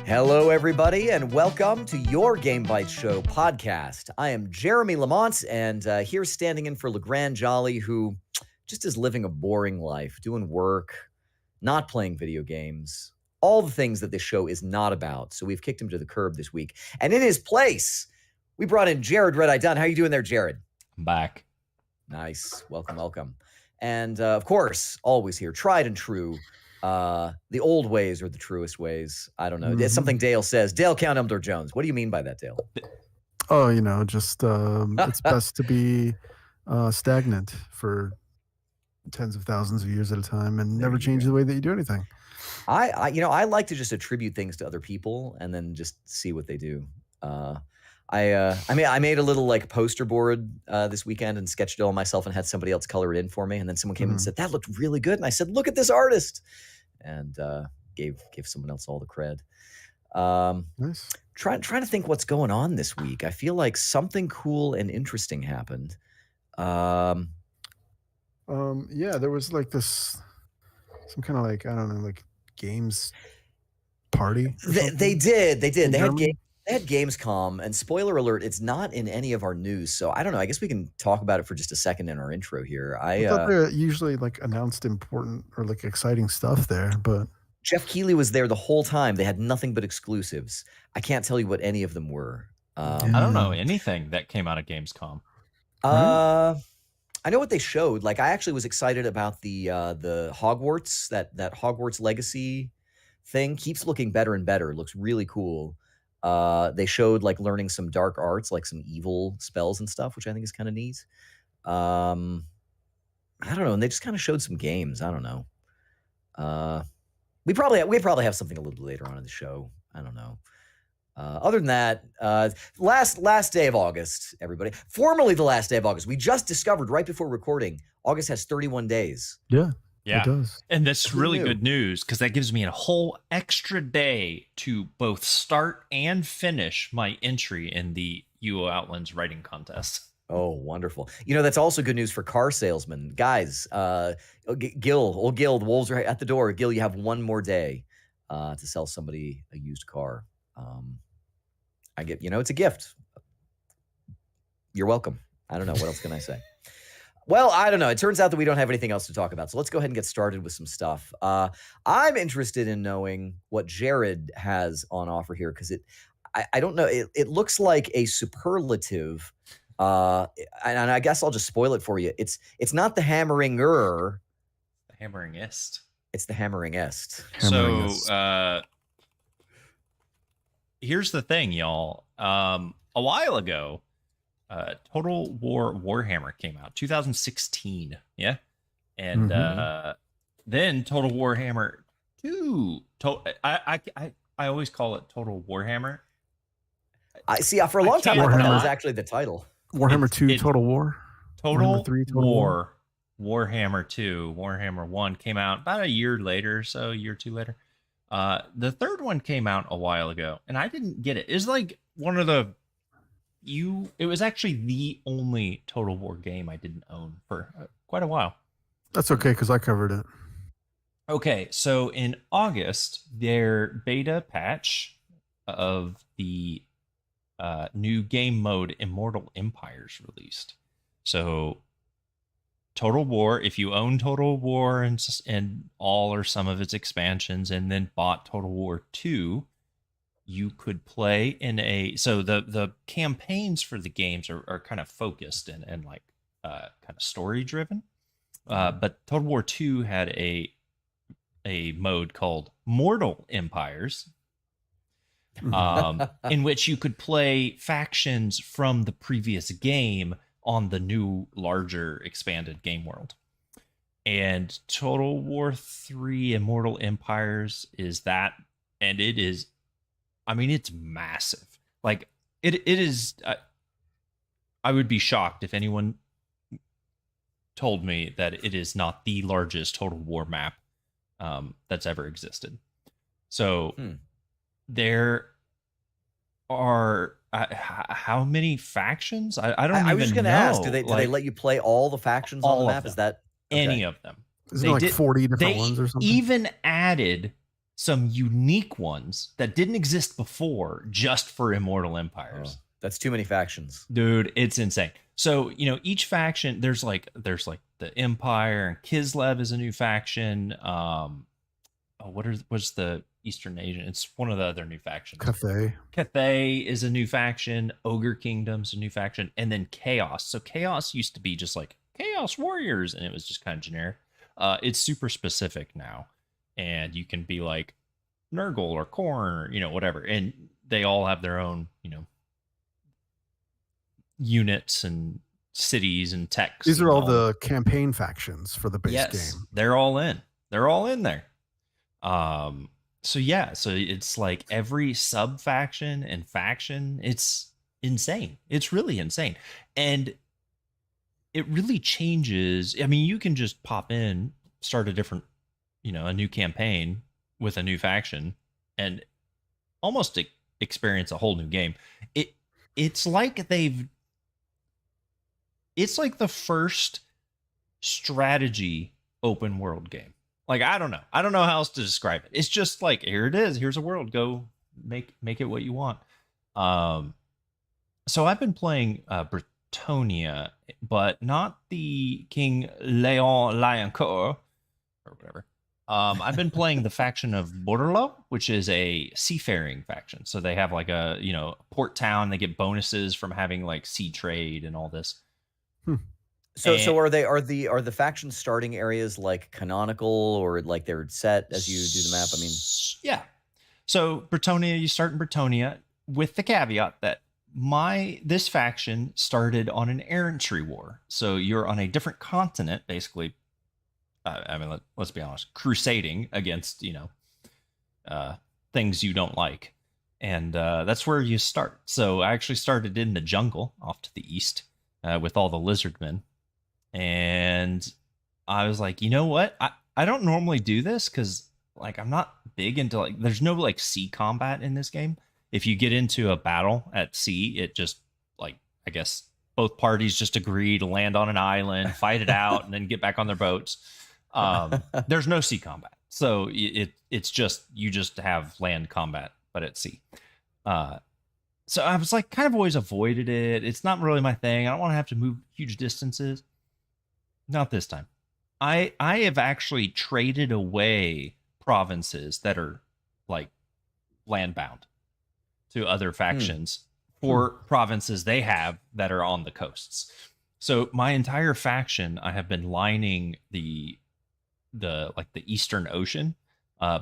Hello, everybody, and welcome to your Game Bytes Show podcast. I am Jeremy Lamont, and here standing in for LeGrand Jolly, who just is living a boring life, doing work, not playing video games, all the things that this show is not about. So we've kicked him to the curb this week. And in his place, we brought in Jared Red Eye Dunn. How are you doing there, Jared? I'm back. Nice. Welcome, welcome. And of course, always here, tried and true. The old ways are the truest ways. I don't know. It's something Dale says. Dale Count Elmdor Jones. What do you mean by that, Dale? Oh, just it's best to be stagnant for tens of thousands of years at a time and never change the way that you do anything. I like to just attribute things to other people and then just see what they do. I made a little like poster board this weekend and sketched it all myself and had somebody else color it in for me. And then someone came in and said, that looked really good. And I said, look at this artist. And gave someone else all the cred. Nice. Trying to think what's going on this week. I feel like something cool and interesting happened. Yeah, there was like some kind of like, I don't know, like games party. They did. They had Gamescom, and spoiler alert, it's not in any of our news. So I don't know. I guess we can talk about it for just a second in our intro here. I thought they usually like announced important or like exciting stuff there, but Jeff Keighley was there the whole time. They had nothing but exclusives. I can't tell you what any of them were. I don't know anything that came out of Gamescom. I know what they showed. Like I actually was excited about the Hogwarts, that Hogwarts Legacy thing. Keeps looking better and better. It looks really cool. They showed like learning some dark arts, like some evil spells and stuff, which I think is kind of neat. I don't know. And they just kind of showed some games. I don't know. We probably have something a little bit later on in the show. I don't know. Other than that, last day of August, everybody. Formerly the last day of August. We just discovered right before recording, August has 31 days. Yeah. Yeah, it does. And that's really good news because that gives me a whole extra day to both start and finish my entry in the UO Outlands writing contest. Oh, wonderful. That's also good news for car salesmen. Guys, Gil, the wolves are at the door. Gil, you have one more day to sell somebody a used car. It's a gift. You're welcome. I don't know. What else can I say? Well, I don't know. It turns out that we don't have anything else to talk about. So let's go ahead and get started with some stuff. I'm interested in knowing what Jared has on offer here because I don't know. It looks like a superlative. And I guess I'll just spoil it for you. It's not the hammeringer. The hammeringest. It's the hammeringest. So here's the thing, y'all. A while ago, Total War Warhammer came out 2016, yeah, and then Total Warhammer 2. I always call it Total Warhammer. I see. For a long time, I thought that was actually the title. Warhammer 2, Total War. Total 3, Total War. Warhammer 2, Warhammer 1 came out about a year later, so a year or two later. The third one came out a while ago, and I didn't get it. It's like one of the it was actually the only Total War game I didn't own for quite a while. That's okay, because I covered it. Okay, so in August, their beta patch of the new game mode Immortal Empires released. So Total War, if you own Total War and all or some of its expansions and then bought Total War 2, you could play so the campaigns for the games are kind of focused and like kind of story driven. But Total War 2 had a mode called Mortal Empires, in which you could play factions from the previous game on the new, larger, expanded game world. And Total War 3 Immortal Empires is that, and it is, it's massive. Like, it is, I would be shocked if anyone told me that it is not the largest Total War map that's ever existed. So there are how many factions? I don't even know. I was just going to ask, do they let you play all the factions on the map? Is that any of them? Is it like 40 different ones or something? Even added some unique ones that didn't exist before just for Immortal Empires. That's too many factions. Dude, it's insane. So, each faction, there's like the Empire, and Kislev is a new faction. What's the Eastern Asian? It's one of the other new factions. Cathay is a new faction. Ogre Kingdom's a new faction. And then Chaos. So Chaos used to be just like Chaos Warriors, and it was just kind of generic. It's super specific now. And you can be like Nurgle or Khorne or, whatever. And they all have their own, units and cities and techs. These are all the campaign factions for the base game. They're all in. They're all in there. So it's like every sub faction and faction, it's insane. It's really insane. And it really changes. I mean, you can just pop in, start a different, a new campaign with a new faction and almost experience a whole new game. It's like the first strategy open world game. Like, I don't know how else to describe it. It's just like, here it is. Here's a world. Go make it what you want. So I've been playing Bretonia, but not the King Leon Lioncourt or whatever. I've been playing the faction of Bordelot, which is a seafaring faction. So they have like a, port town. They get bonuses from having like sea trade and all this. So are the factions starting areas like canonical, or like they're set as you do the map? I mean, yeah. So Bretonia, you start in Bretonia with the caveat that this faction started on an errantry war. So you're on a different continent, basically. Let's be honest, crusading against things you don't like, and that's where you start. So I actually started in the jungle off to the east with all the lizardmen. And I was like, you know what? I don't normally do this because, like, I'm not big into, like, there's no, like, sea combat in this game. If you get into a battle at sea, it just, like, I guess both parties just agree to land on an island, fight it out, and then get back on their boats. There's no sea combat. So it's just, you just have land combat, but at sea. So I was, like, kind of always avoided it. It's not really my thing. I don't want to have to move huge distances. Not this time. I have actually traded away provinces that are like land-bound to other factions for provinces they have that are on the coasts. So my entire faction, I have been lining the Eastern Ocean,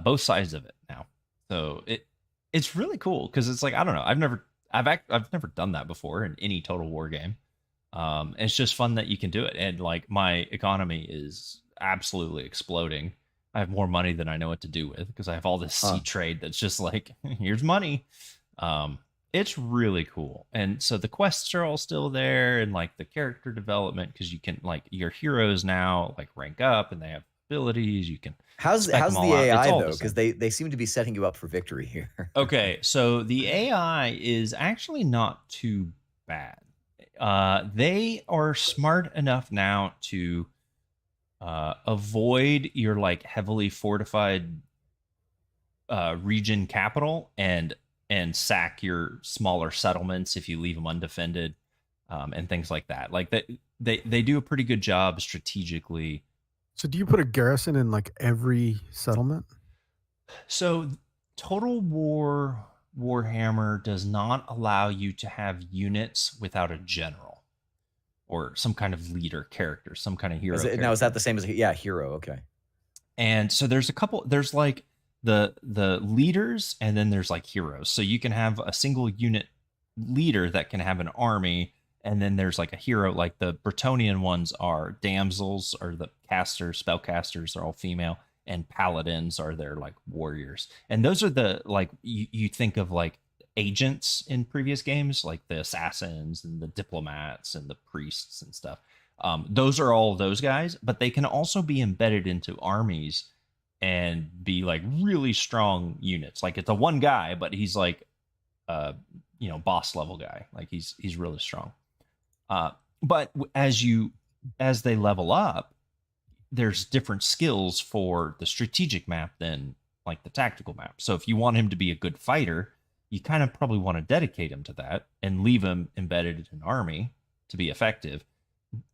both sides of it now. So it's really cool because it's like, I don't know, I've never done that before in any Total War game. It's just fun that you can do it. And like, my economy is absolutely exploding. I have more money than I know what to do with because I have all this sea trade that's just like, here's money. It's really cool. And so the quests are all still there, and like the character development, because you can, like, your heroes now like rank up and they have abilities. You can how's the AI though? Because they seem to be setting you up for victory here. Okay, so the AI is actually not too bad. They are smart enough now to avoid your like heavily fortified region capital and sack your smaller settlements if you leave them undefended, and things like that. Like they do a pretty good job strategically. So do you put a garrison in like every settlement? So Total War Warhammer does not allow you to have units without a general or some kind of leader character, some kind of hero. Now, is that the same as hero? Okay. And so there's like the leaders, and then there's like heroes. So you can have a single unit leader that can have an army, and then there's like a hero. Like the Bretonian ones are damsels, or the spellcasters are all female, and paladins are their like warriors. And those are the, like, you think of like agents in previous games, like the assassins and the diplomats and the priests and stuff. Those are all those guys, but they can also be embedded into armies and be like really strong units. Like, it's a one guy, but he's like boss level guy. Like he's really strong. But as they level up, there's different skills for the strategic map than like the tactical map. So if you want him to be a good fighter, you kind of probably want to dedicate him to that and leave him embedded in an army to be effective.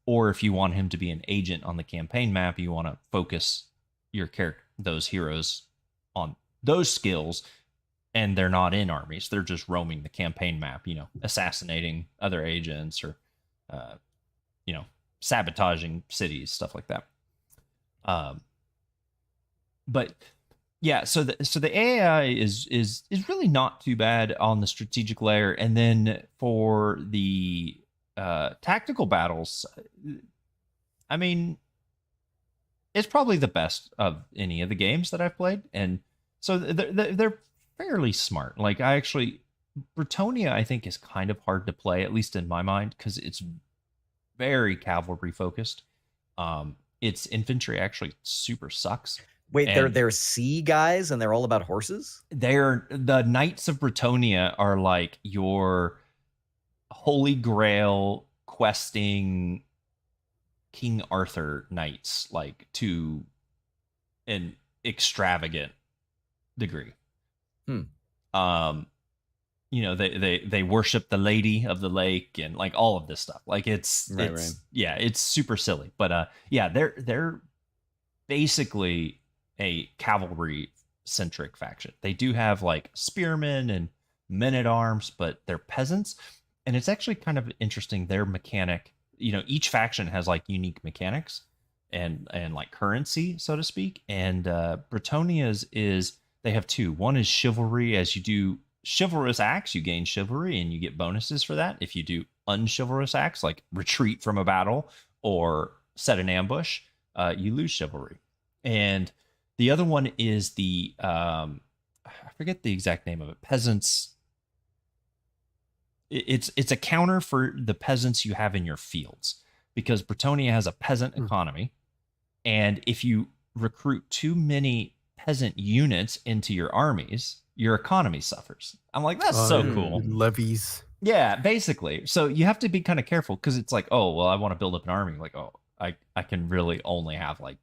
Or if you want him to be an agent on the campaign map, you want to focus your character, those heroes, on those skills, and they're not in armies. They're just roaming the campaign map, assassinating other agents or, sabotaging cities, stuff like that. But yeah, so the AI is really not too bad on the strategic layer, and then for the tactical battles, I mean, it's probably the best of any of the games that I've played, and so they're fairly smart. Like Bretonia, I think, is kind of hard to play, at least in my mind, because it's very cavalry focused. Its infantry actually super sucks. Wait, they're sea guys and they're all about horses? The Knights of Bretonia are like your Holy Grail questing King Arthur knights, like to an extravagant degree. They worship the Lady of the Lake and like all of this stuff. Like it's super silly. But they're basically a cavalry centric faction. They do have like spearmen and men at arms, but they're peasants. And it's actually kind of interesting. Their mechanic, each faction has like unique mechanics and like currency, so to speak. And Bretonia's they have two. One is chivalry. As you do chivalrous acts, you gain chivalry and you get bonuses for that. If you do unchivalrous acts like retreat from a battle or set an ambush, you lose chivalry. And the other one is the I forget the exact name of it. Peasants. It's a counter for the peasants you have in your fields, because Bretonia has a peasant economy, and if you recruit too many peasant units into your armies, your economy suffers. I'm like, that's so cool. Levies. Yeah, basically. So you have to be kind of careful, because it's like, oh, well, I want to build up an army. Like, oh, I can really only have like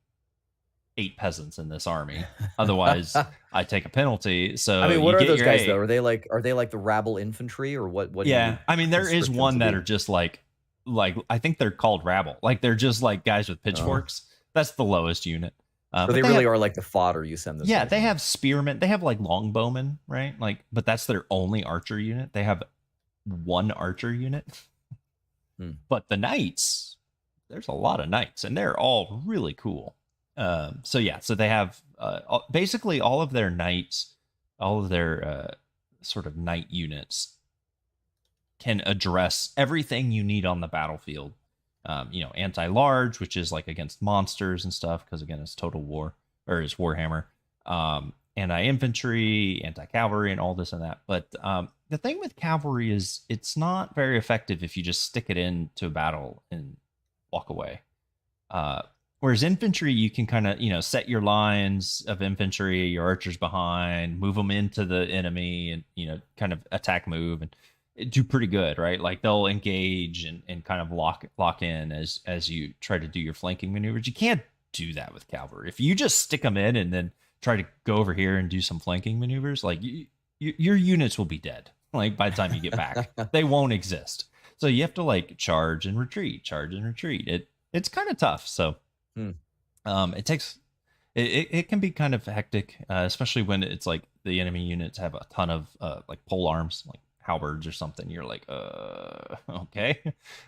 8 peasants in this army. Otherwise, I take a penalty. So I mean, what are those guys though? Are they like the rabble infantry or what? Yeah, I mean, there is one that are just like I think they're called rabble. Like they're just like guys with pitchforks. That's the lowest unit. So they really are like the fodder you send them. Yeah, they have spearmen. They have like longbowmen, right? Like, but that's their only archer unit. They have 1 archer unit. But the knights, there's a lot of knights, and they're all really cool. So they have basically all of their knights, all of their sort of knight units can address everything you need on the battlefield. Anti-large, which is like against monsters and stuff, because again, it's Total War, or it's Warhammer. Anti-infantry, anti-cavalry, and all this and that. But the thing with cavalry is it's not very effective if you just stick it into a battle and walk away. Whereas infantry, you can kind of, set your lines of infantry, your archers behind, move them into the enemy and, kind of attack move and do pretty good, right? Like they'll engage and kind of lock in as you try to do your flanking maneuvers. You can't do that with cavalry. If you just stick them in and then try to go over here and do some flanking maneuvers, like your units will be dead. Like by the time you get back, they won't exist. So you have to like charge and retreat. It's kind of tough. So it can be kind of hectic, especially when it's like the enemy units have a ton of like pole arms, like halberds or something. You're like, okay,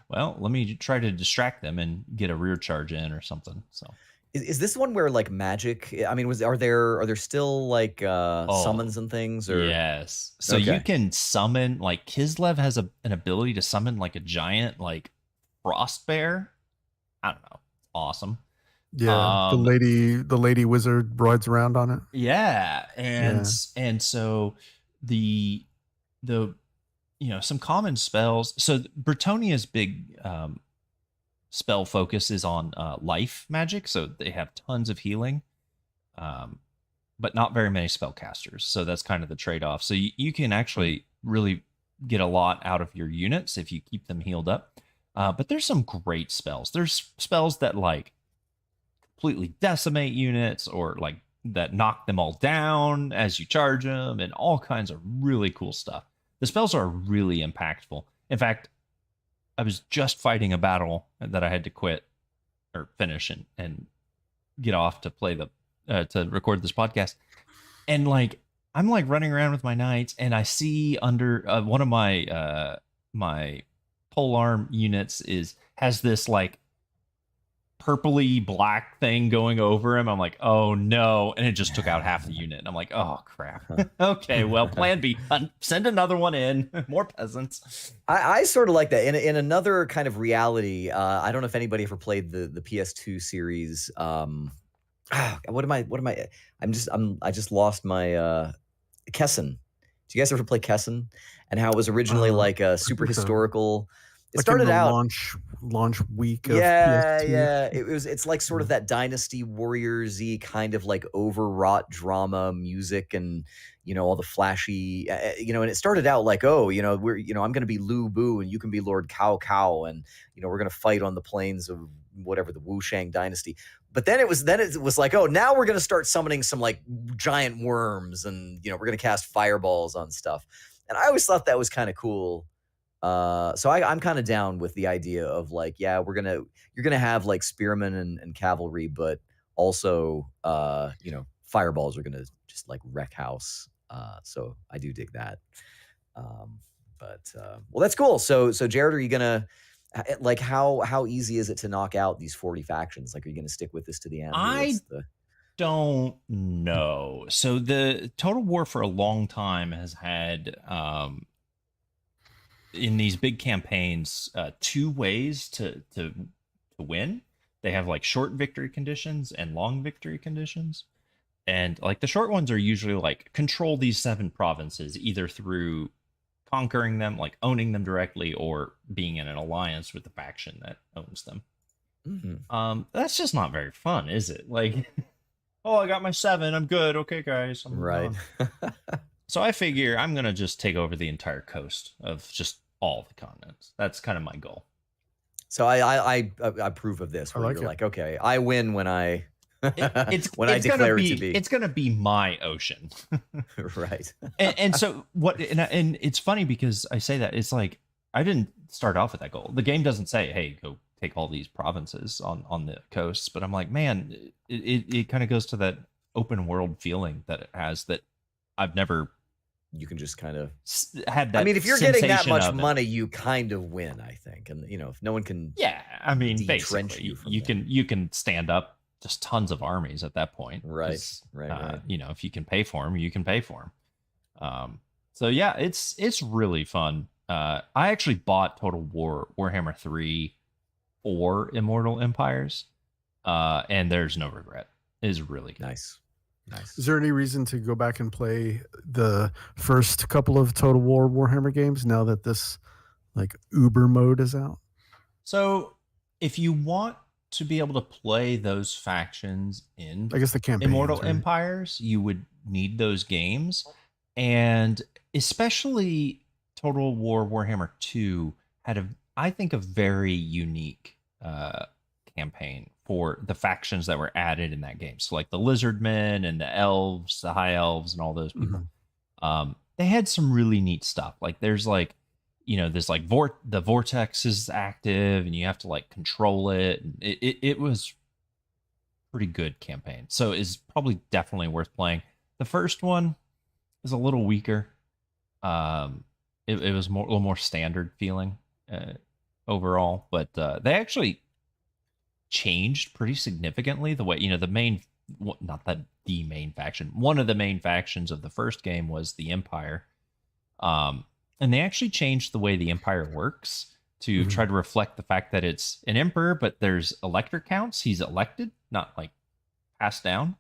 well, let me try to distract them and get a rear charge in or something. So is this one where like magic? I mean, are there still like summons and things? Or yes, so you can summon, like Kislev has an ability to summon like a giant like frost bear. I don't know, awesome. Yeah, the lady wizard rides around on it. Yeah, and so the some common spells. So Bretonia's big spell focus is on life magic, so they have tons of healing, but not very many spellcasters. So that's kind of the trade-off. So you can actually really get a lot out of your units if you keep them healed up. But there's some great spells. There's spells that like completely decimate units, or like that knock them all down as you charge them, and all kinds of really cool stuff. The spells are really impactful. In fact, I was just fighting a battle that I had to quit or finish and get off to play to record this podcast. And like, I'm like running around with my knights, and I see under one of my my polearm units has this like purpley black thing going over him. I'm like, oh no. And it just took out half the unit. And I'm like, oh crap. Okay, well, plan B. Send another one in. More peasants. I sort of like that. In another kind of reality, I don't know if anybody ever played the PS2 series. What am I? I just lost my Kessen. Do you guys ever play Kessen? And how it was originally like a super historical. It like started out launch week of yeah, PS2. yeah. It's like sort of that Dynasty Warriors-y kind of like overwrought drama music, and all the flashy and it started out like, oh, I'm going to be Lu Bu and you can be Lord Cao Cao, and we're going to fight on the plains of whatever, the Wu Shang dynasty. But then it was like, oh, now we're going to start summoning some like giant worms, and we're going to cast fireballs on stuff. And I always thought that was kind of cool. So I'm kind of down with the idea of like, yeah, you're gonna have like spearmen and cavalry, but also fireballs are gonna just like wreck house. So I do dig that. Well, that's cool. So Jared, are you gonna like how easy is it to knock out these 40 factions? Like, are you gonna stick with this to the end? Don't know. So the Total War for a long time has had in these big campaigns, 2 ways to win. They have like short victory conditions and long victory conditions. And like the short ones are usually like control these 7 provinces, either through conquering them, like owning them directly, or being in an alliance with the faction that owns them. Mm-hmm. That's just not very fun, is it? Like, oh, I got my 7. I'm good. Okay, guys. I'm right. So I figure I'm going to just take over the entire coast of just all the continents. That's kind of my goal. So I approve of this. Where you're like, okay, I win when I declare it to be. It's going to be my ocean. Right. and so what, and it's funny because I say that, it's like, I didn't start off with that goal. The game doesn't say, hey, go take all these provinces on the coasts. But I'm like, man, it kind of goes to that open world feeling that it has that I've never. You can just kind of had that. I mean, if you're getting that much money, you kind of win, I think. And if no one can, yeah, I mean, basically, you can stand up just tons of armies at that point, right? Right. If you can pay for them, you can pay for them. So yeah, it's really fun. I actually bought Total War Warhammer 3 for Immortal Empires, and there's no regret. It is really good. Nice. Is there any reason to go back and play the first couple of Total War Warhammer games now that this like Uber mode is out? So if you want to be able to play those factions in, I guess, the campaign Immortal Empires, you would need those games. And especially Total War Warhammer 2 had I think a very unique campaign for the factions that were added in that game. So like the Lizardmen and the Elves, the High Elves, and all those people. Mm-hmm. They had some really neat stuff. Like there's like, there's like the Vortex is active and you have to like control it. And it was pretty good campaign. So it's probably definitely worth playing. The first one is a little weaker. It was a little more standard feeling overall, but they actually changed pretty significantly the way, the main, not that the main faction, one of the main factions of the first game was the Empire. And they actually changed the way the Empire works to try to reflect the fact that it's an emperor, but there's elector counts. He's elected, not like passed down,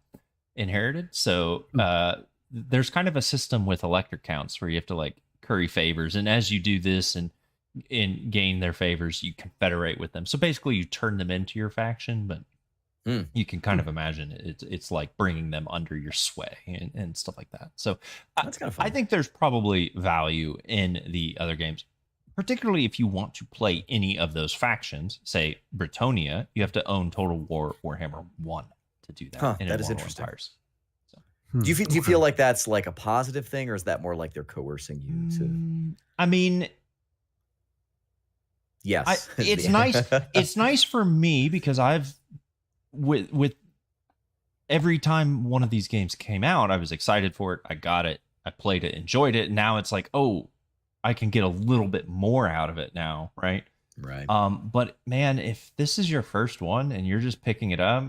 inherited. So there's kind of a system with elector counts where you have to like curry favors. And as you do this and gain their favors, you confederate with them. So basically you turn them into your faction, but you can kind of imagine it's like bringing them under your sway and stuff like that. So that's kind of fun. I think there's probably value in the other games, particularly if you want to play any of those factions. Say Britonia, you have to own Total War Warhammer 1 to do that. That is interesting. Empires. Do you Okay. feel like that's like a positive thing, or is that more like they're coercing you to? I mean, Yes, it's nice. It's nice for me because I've with every time one of these games came out, I was excited for it. I got it. I played it, enjoyed it. Now it's like, oh, I can get a little bit more out of it now, right? Right. But man, if this is your first one and you're just picking it up,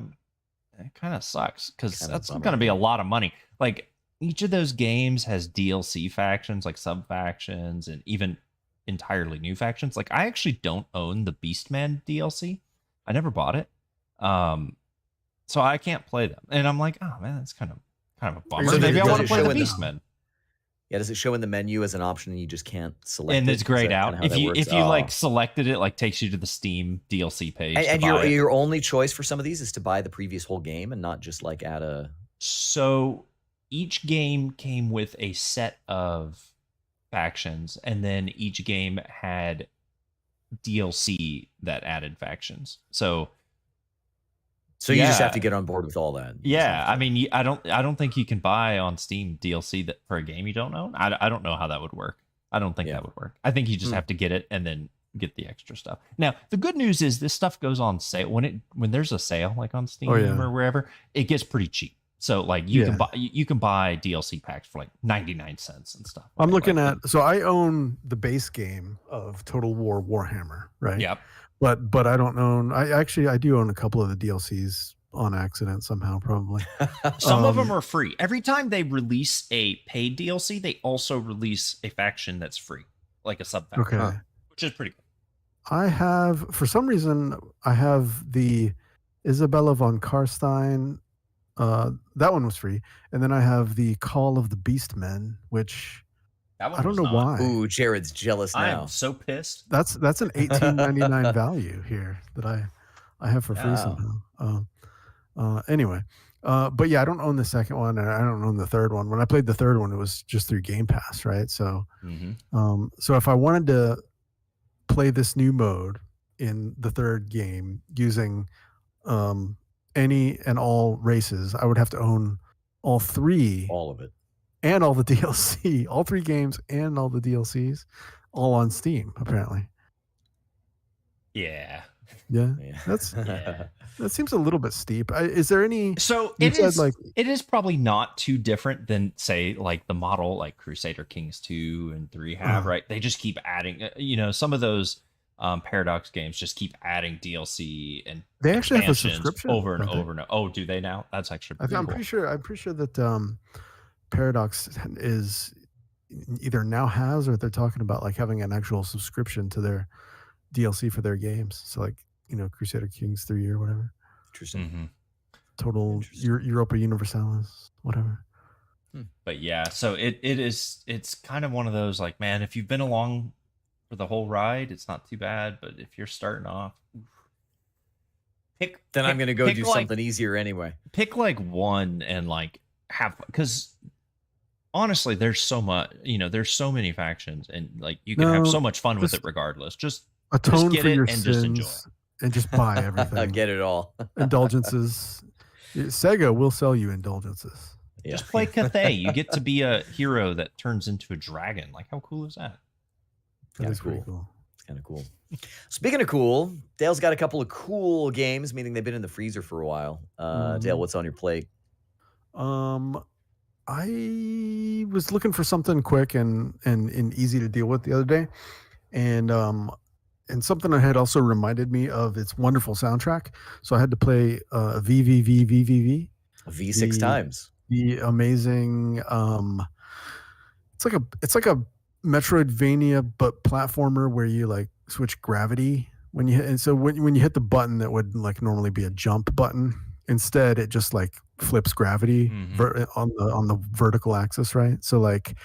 it kind of sucks because that's going to be a lot of money. Like each of those games has DLC factions, like sub factions, and even entirely new factions. Like I actually don't own the Beastman DLC. I never bought it. So I can't play them. And I'm like, oh man, that's kind of a bummer. So Maybe I does want it to play show the in the- Beastmen. Yeah, does it show in the menu as an option and you just can't select And it? it's Is grayed that out. kinda how If that you works? if you like selected it, like takes you to the Steam DLC page. and to buy it. your only choice for some of these is to buy the previous whole game and not just like add a. So each game came with a set of factions, and then each game had DLC that added factions. So You just have to get on board with all that. yeah, I mean, I don't think you can buy on Steam DLC that for a game you don't own. I don't know how that would work. I don't think that would work. I think you just have to get it and then get the extra stuff. Now, the good news is this stuff goes on sale when there's a sale like on Steam or wherever, it gets pretty cheap. So like you can buy DLC packs for like 99 cents and stuff. I'm looking at, so I own the base game of Total War Warhammer, right? Yep. But I don't own. I do own a couple of the DLCs on accident somehow, probably. Some of them are free. Every time they release a paid DLC, they also release a faction that's free, like a sub faction, which is pretty cool. I have, for some reason, I have the Isabella von Karstein. That one was free, and then I have the Call of the Beastmen, which I don't know why. Ooh, Jared's jealous now. I'm so pissed. That's an $18.99 value here that I have for free somehow. Anyway, but yeah, I don't own the second one, and I don't own the third one. When I played the third one, it was just through Game Pass, right? So, so if I wanted to play this new mode in the third game using any and all races, I would have to own all of it. And all the DLC, all 3 games and all the DLCs, all on Steam, apparently. Yeah. That's that seems a little bit steep. Is there any? So it is probably not too different than say like the model like Crusader Kings 2 and 3 have, right? They just keep adding. Some of those Paradox games just keep adding DLC and they actually have a subscription over and over and over. Oh, do they now? That's actually I'm cool. pretty sure that Paradox is either now has or they're talking about like having an actual subscription to their DLC for their games. So like Crusader Kings 3 or whatever. Interesting. Total Europa Universalis, whatever. But yeah, so it's kind of one of those like, man, if you've been along for the whole ride, it's not too bad. But if you're starting off, I'm going to go do something easier anyway. Pick like one and like have, because honestly, there's so much, there's so many factions and like you can have so much fun with it regardless. Just atone get for it your and sins just enjoy. And just buy everything. Get it all. Indulgences. Sega will sell you indulgences. Yeah. Just play Cathay. You get to be a hero that turns into a dragon. Like, how cool is that? That is pretty cool. It's kind of cool. Speaking of cool, Dale's got a couple of cool games, meaning they've been in the freezer for a while. Dale, what's on your plate? I was looking for something quick and easy to deal with the other day, and something that had also reminded me of its wonderful soundtrack. So I had to play V six times. The amazing. It's like a Metroidvania but platformer where you like switch gravity when you hit, and so when you hit the button that would like normally be a jump button, instead it just like flips gravity on the vertical axis, right? So like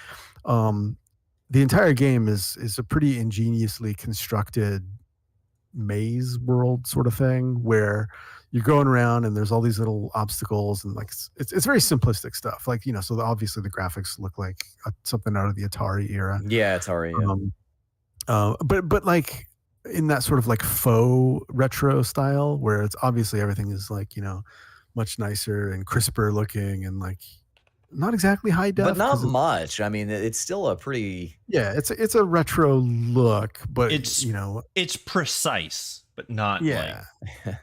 the entire game is a pretty ingeniously constructed maze world sort of thing where you're going around and there's all these little obstacles and like it's very simplistic stuff, like so obviously the graphics look like something out of the Atari era. Yeah, Atari. Yeah. But like in that sort of like faux retro style where it's obviously everything is like much nicer and crisper looking and like not exactly high def, but not 'cause much. I mean, it's still a pretty yeah, it's a retro look, but It's you know, it's precise, but not yeah, like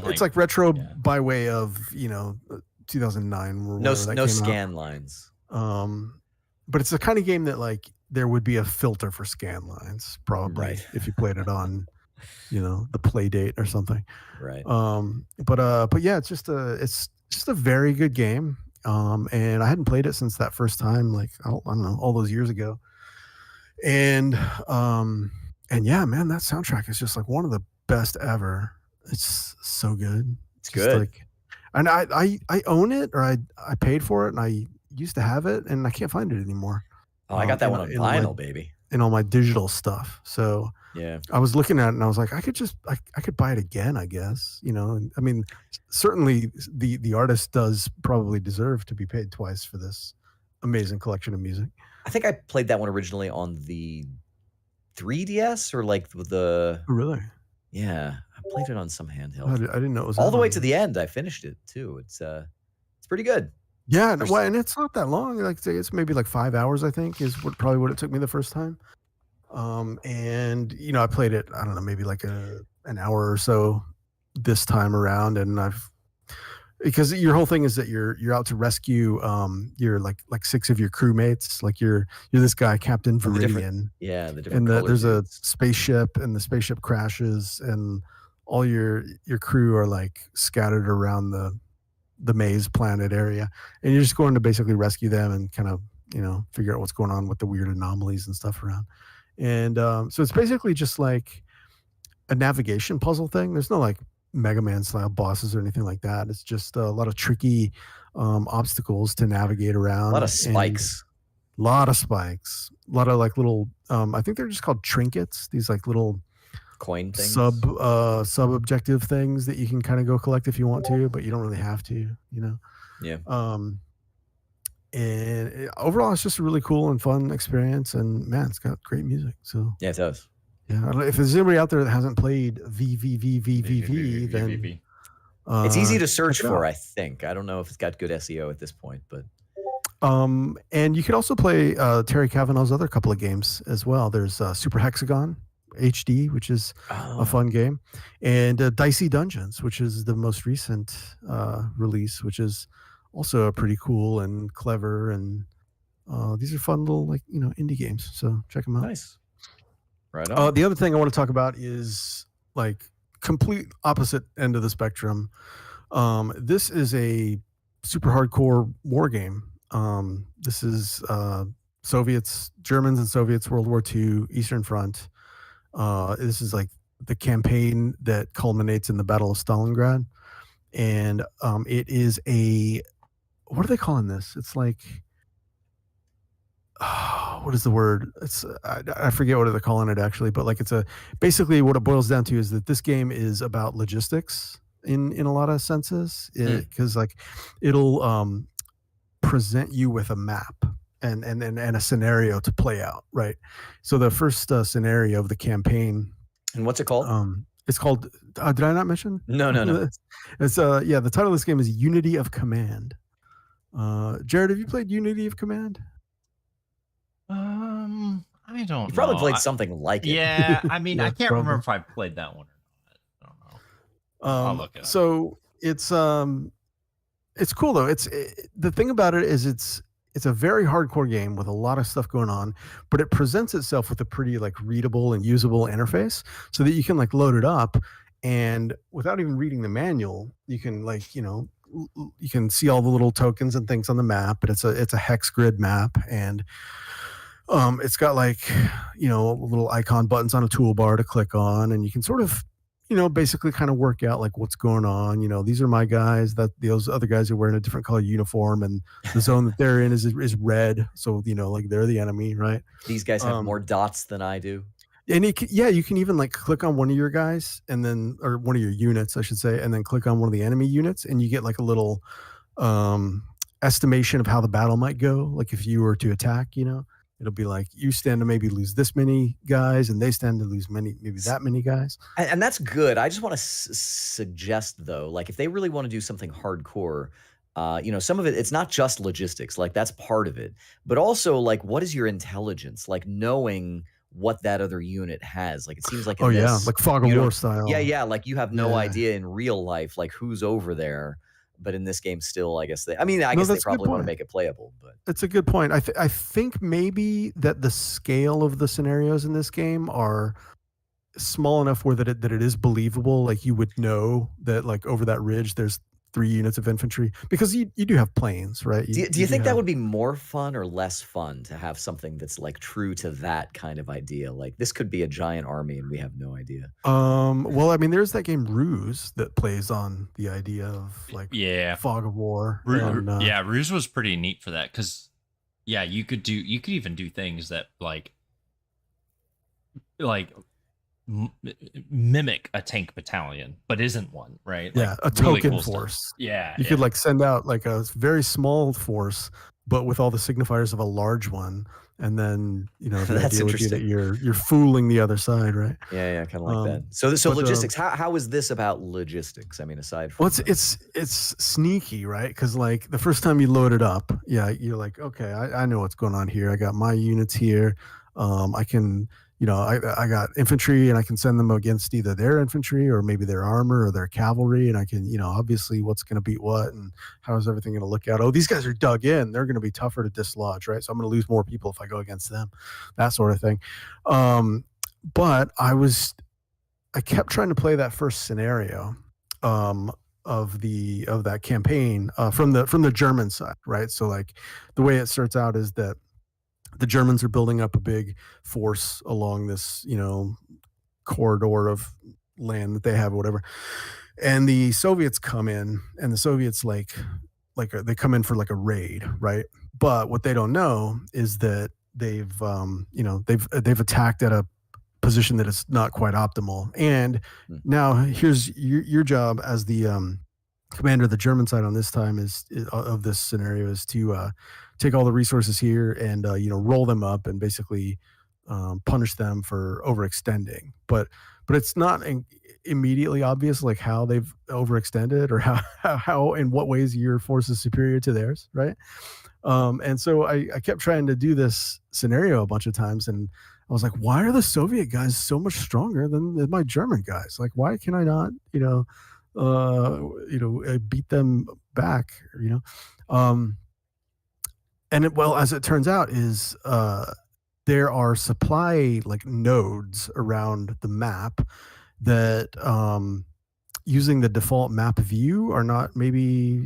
it's like retro yeah. by way of 2009 or no whatever that no came out. scan lines. But it's the kind of game that like there would be a filter for scan lines probably Right. if you played it on the play date or something. Right. But yeah, it's just a very good game. And I hadn't played it since that first time, like I don't know, all those years ago. And yeah, man, that soundtrack is just like one of the best ever. It's so good. It's Just good. like, and I own it, or I paid for it, and I used to have it, and I can't find it anymore. Oh, I got that one on in all my vinyl, baby. in all my digital stuff. So Yeah. I was looking at it and I was like, I could buy it again, I guess. And I mean, certainly the artist does probably deserve to be paid twice for this amazing collection of music. I think I played that one originally on the 3DS or like the Oh, really? yeah, I played it on some handheld. I didn't know it was All out the way on to there. the end. I finished it too. It's pretty good. Yeah, There's- well, and it's not that long. Like it's maybe like 5 hours, I think, is probably what it took me the first time. And I played it, I don't know, maybe like an hour or so this time around, and because your whole thing is that you're out to rescue your like six of your crewmates. Like you're this guy, Captain the different- Viridian, Yeah, the different and color there's a dudes. spaceship, and the spaceship crashes, and all your crew are like scattered around the maze planet area, and you're just going to basically rescue them and kind of figure out what's going on with the weird anomalies and stuff around. And so it's basically just like a navigation puzzle thing. There's no like Mega Man style bosses or anything like that. It's just a lot of tricky obstacles to navigate around. A lot of spikes. A lot of spikes. A lot of like little I think they're just called trinkets. These like little Coin things. sub objective things that you can kind of go collect if you want to, but you don't really have to. Yeah. And overall, it's just a really cool and fun experience. And man, it's got great music. So Yeah, it does. yeah, I don't know if there's anybody out there that hasn't played VVVVVV, then It's easy to search check it for, out. I think. I don't know if it's got good SEO at this point, but And you could also play Terry Kavanagh's other couple of games as well. There's Super Hexagon HD, which is a fun game, and Dicey Dungeons, which is the most recent release, which is also pretty cool and clever. And these are fun little indie games. So check them out. nice. Right on. The other thing I want to talk about is like complete opposite end of the spectrum. This is a super hardcore war game. This is Germans and Soviets, World War II, Eastern Front. This is like the campaign that culminates in the Battle of Stalingrad. And it is what are they calling this? It's like, what is the word? It's I forget what they're calling it actually, but like basically what it boils down to is that this game is about logistics in a lot of senses, because like it'll present you with a map and a scenario to play out, right? So the first scenario of the campaign, And what's it called? it's called did I not mention? No. It's the title of this game is Unity of Command. Jared, have you played Unity of Command? I don't You probably know. played something like it. Yeah, I mean, Yeah, I can't remember if I played that one or not. I don't know. I'll look it up. So it's cool though. The thing about it is it's a very hardcore game with a lot of stuff going on, but it presents itself with a pretty like readable and usable interface, so that you can like load it up, and without even reading the manual, you can like you can see all the little tokens and things on the map. But it's a hex grid map, and it's got like little icon buttons on a toolbar to click on, and you can sort of basically kind of work out like what's going on. These are my guys, that those other guys are wearing a different color uniform, and the zone that they're in is red, so like they're the enemy, right? These guys have more dots than I do. And you can even like click on one of your guys, and then, or one of your units I should say, and then click on one of the enemy units, and you get like a little estimation of how the battle might go. Like if you were to attack, it'll be like you stand to maybe lose this many guys, and they stand to lose maybe that many guys. And that's good. I just want to suggest though, like if they really want to do something hardcore, Some of it's not just logistics, like that's part of it, but also like what is your intelligence, like knowing what that other unit has. Like it seems like Oh in yeah, this, like Fog of you War don't, style. yeah, like you have no Yeah. idea in real life, like who's over there. But in this game, still, I guess I guess they That's a good probably want to point. make it playable. But It's a good point. I think maybe that the scale of the scenarios in this game are small enough where that it is believable. Like you would know that like over that ridge there's 3 units of infantry, because you do have planes, right? do you do think that have, would be more fun or less fun to have something that's like true to that kind of idea? Like this could be a giant army and we have no idea. well, I mean, there's that game Ruse that plays on the idea of like Yeah. Fog of War. Yeah, Ruse was pretty neat for that, because you could even do things that like mimic a tank battalion, but isn't one, right? Yeah, a really token cool force. Stuff. Yeah, you could like send out like a very small force, but with all the signifiers of a large one, and then the That's idea would be that interesting. you're fooling the other side, right? Yeah, kind of like that. So but, logistics. How is this about logistics? I mean, aside from well, it's sneaky, right? Because like the first time you load it up, yeah, you're like, okay, I know what's going on here. I got my units here. I can, I got infantry, and I can send them against either their infantry or maybe their armor or their cavalry, and I can, obviously what's going to beat what and how is everything going to look out. Oh, these guys are dug in. They're going to be tougher to dislodge, right? So I'm going to lose more people if I go against them, that sort of thing. But I kept trying to play that first scenario of that campaign from the German side, right? So like the way it starts out is that the Germans are building up a big force along this, corridor of land that they have or whatever. And the Soviets come in, and the Soviets they come in for like a raid, right? But what they don't know is that they've attacked at a position that is not quite optimal. And now here's your job as the commander of the German side on this time of this scenario is to take all the resources here and roll them up and basically punish them for overextending. But it's not immediately obvious like how they've overextended or how in what ways your force is superior to theirs, right? And so I kept trying to do this scenario a bunch of times, and I was like, why are the Soviet guys so much stronger than my German guys? Like, why can I not, beat them back, and as it turns out is there are supply like nodes around the map that using the default map view are not maybe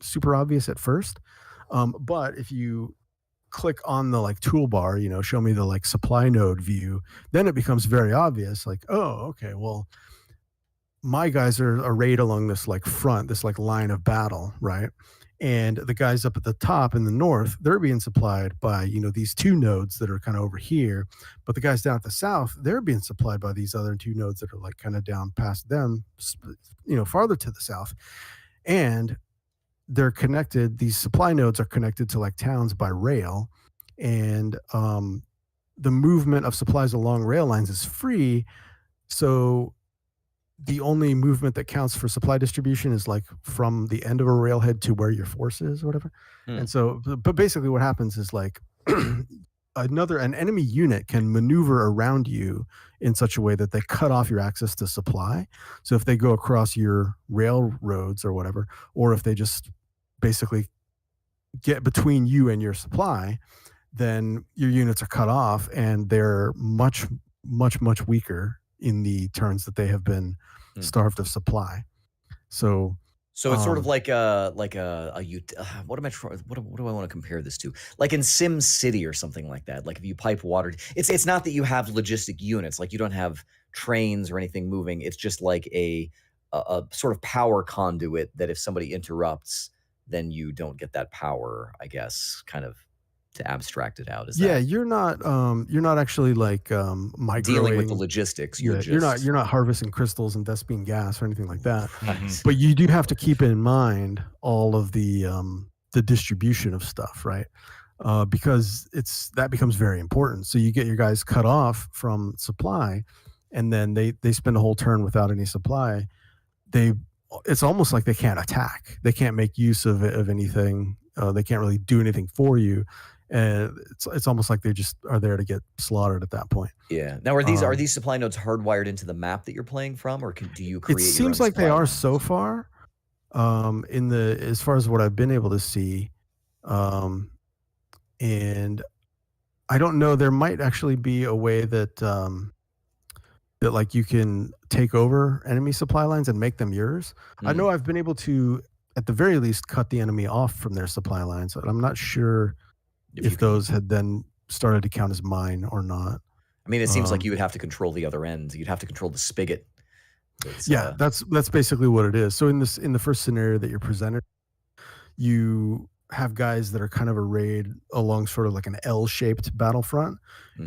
super obvious at first, but if you click on the like toolbar, show me the like supply node view, then it becomes very obvious, like, oh, okay, well, my guys are arrayed along this like front, this like line of battle, right? And the guys up at the top in the north, they're being supplied by, these 2 nodes that are kind of over here. But the guys down at the south, they're being supplied by these other 2 nodes that are like kind of down past them, farther to the south. And they're connected. These supply nodes are connected to like towns by rail. And the movement of supplies along rail lines is free. So the only movement that counts for supply distribution is like from the end of a railhead to where your force is or whatever. And so, but basically what happens is like an enemy unit can maneuver around you in such a way that they cut off your access to supply. So if they go across your railroads or whatever, or if they just basically get between you and your supply, then your units are cut off and they're much, much, much weaker in the turns that they have been starved of supply. So it's sort of like what am I trying? What do I want to compare this to? Like in Sim City or something like that. Like if you pipe water, it's not that you have logistic units, like you don't have trains or anything moving. It's just like a sort of power conduit that if somebody interrupts, then you don't get that power, I guess, kind of to abstract it out. You're not actually like migrating, dealing with the logistics. You're not harvesting crystals and Vespine gas or anything like that. Nice. But you do have to keep in mind all of the distribution of stuff, right? Because that becomes very important. So you get your guys cut off from supply, and then they spend a whole turn without any supply. They it's almost like they can't attack. They can't make use of anything. They can't really do anything for you. And it's almost like they just are there to get slaughtered at that point. Yeah. Now, are these supply nodes hardwired into the map that you're playing from, or do you create? It your own seems like they supply are lines? so far. As far as what I've been able to see, and I don't know. There might actually be a way that that like you can take over enemy supply lines and make them yours. I know I've been able to, at the very least, cut the enemy off from their supply lines. I'm not sure if those had then started to count as mine or not. I mean, it seems like you would have to control the other end. You'd have to control the spigot. That's basically what it is. So in the first scenario that you're presented, you have guys that are kind of arrayed along sort of like an L-shaped battlefront,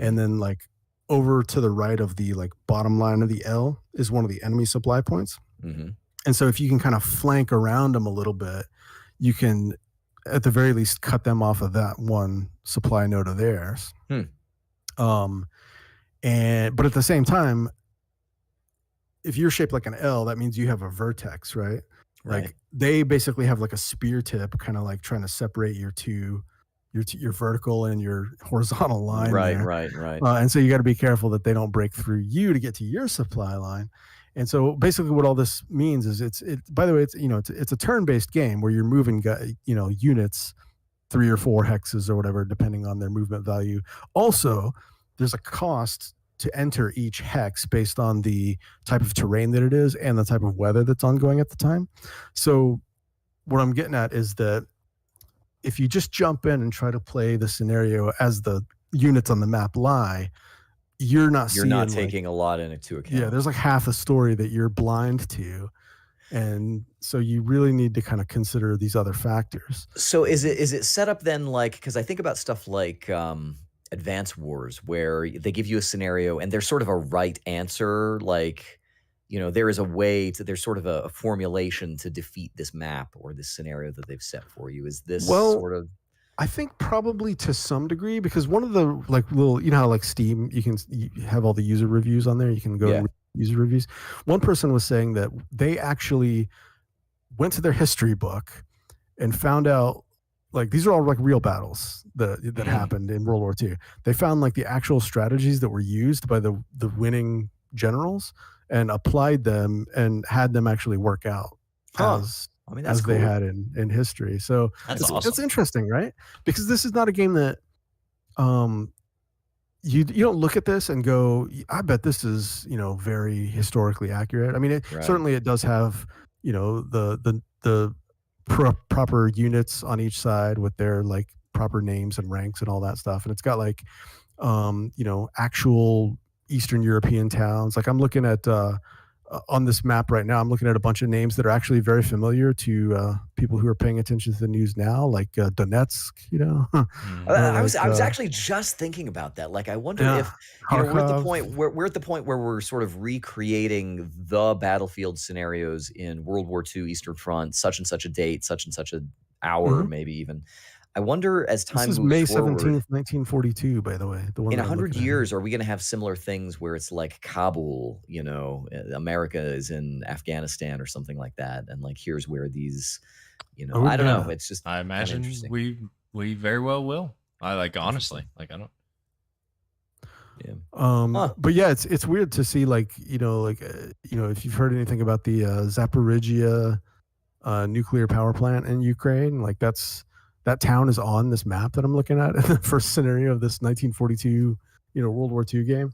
and then like over to the right of the like bottom line of the L is one of the enemy supply points. And so if you can kind of flank around them a little bit, you can at the very least cut them off of that one supply node of theirs. But at the same time, if you're shaped like an L, that means you have a vertex, right? Like they basically have like a spear tip, kind of like trying to separate your vertical and your horizontal line. Right. And so you got to be careful that they don't break through you to get to your supply line. And so basically what all this means is by the way, it's a turn-based game where you're moving, units 3 or 4 hexes or whatever, depending on their movement value. Also, there's a cost to enter each hex based on the type of terrain that it is and the type of weather that's ongoing at the time. So what I'm getting at is that if you just jump in and try to play the scenario as the units on the map lie, you're not taking a lot into account. Yeah, there's like half a story that you're blind to. And so you really need to kind of consider these other factors. So is it set up then like, because I think about stuff like Advance Wars, where they give you a scenario and there's sort of a right answer, like, there is a way to, there's sort of a formulation to defeat this map or this scenario that they've set for you. Is this sort of? I think probably to some degree, because one of the like little, how like Steam, you have all the user reviews on there. You can go and read user reviews. One person was saying that they actually went to their history book and found out, like, these are all like real battles that happened in World War II. They found like the actual strategies that were used by the winning generals and applied them and had them actually work out as they had in history. So that's interesting, right? Because this is not a game that you don't look at this and go, I bet this is very historically accurate. I mean, certainly it does have the proper units on each side with their like proper names and ranks and all that stuff, and it's got like actual Eastern European towns. Like I'm looking at on this map right now, I'm looking at a bunch of names that are actually very familiar to people who are paying attention to the news now, like Donetsk. I was actually just thinking about that. Like, I wonder if we're at the point where we're sort of recreating the battlefield scenarios in World War II, Eastern Front, such and such a date, such and such an hour, maybe even. I wonder as time moves forward. This is May 17th, 1942, by the way. The one in 100 years, are we going to have similar things where it's like Kabul, America is in Afghanistan or something like that, and like here's where these, I don't know. It's just I imagine we very well will. Honestly, I don't. Yeah. But yeah, it's weird to see if you've heard anything about the Zaporizhia nuclear power plant in Ukraine, like that town is on this map that I'm looking at in the first scenario of this 1942, World War II game.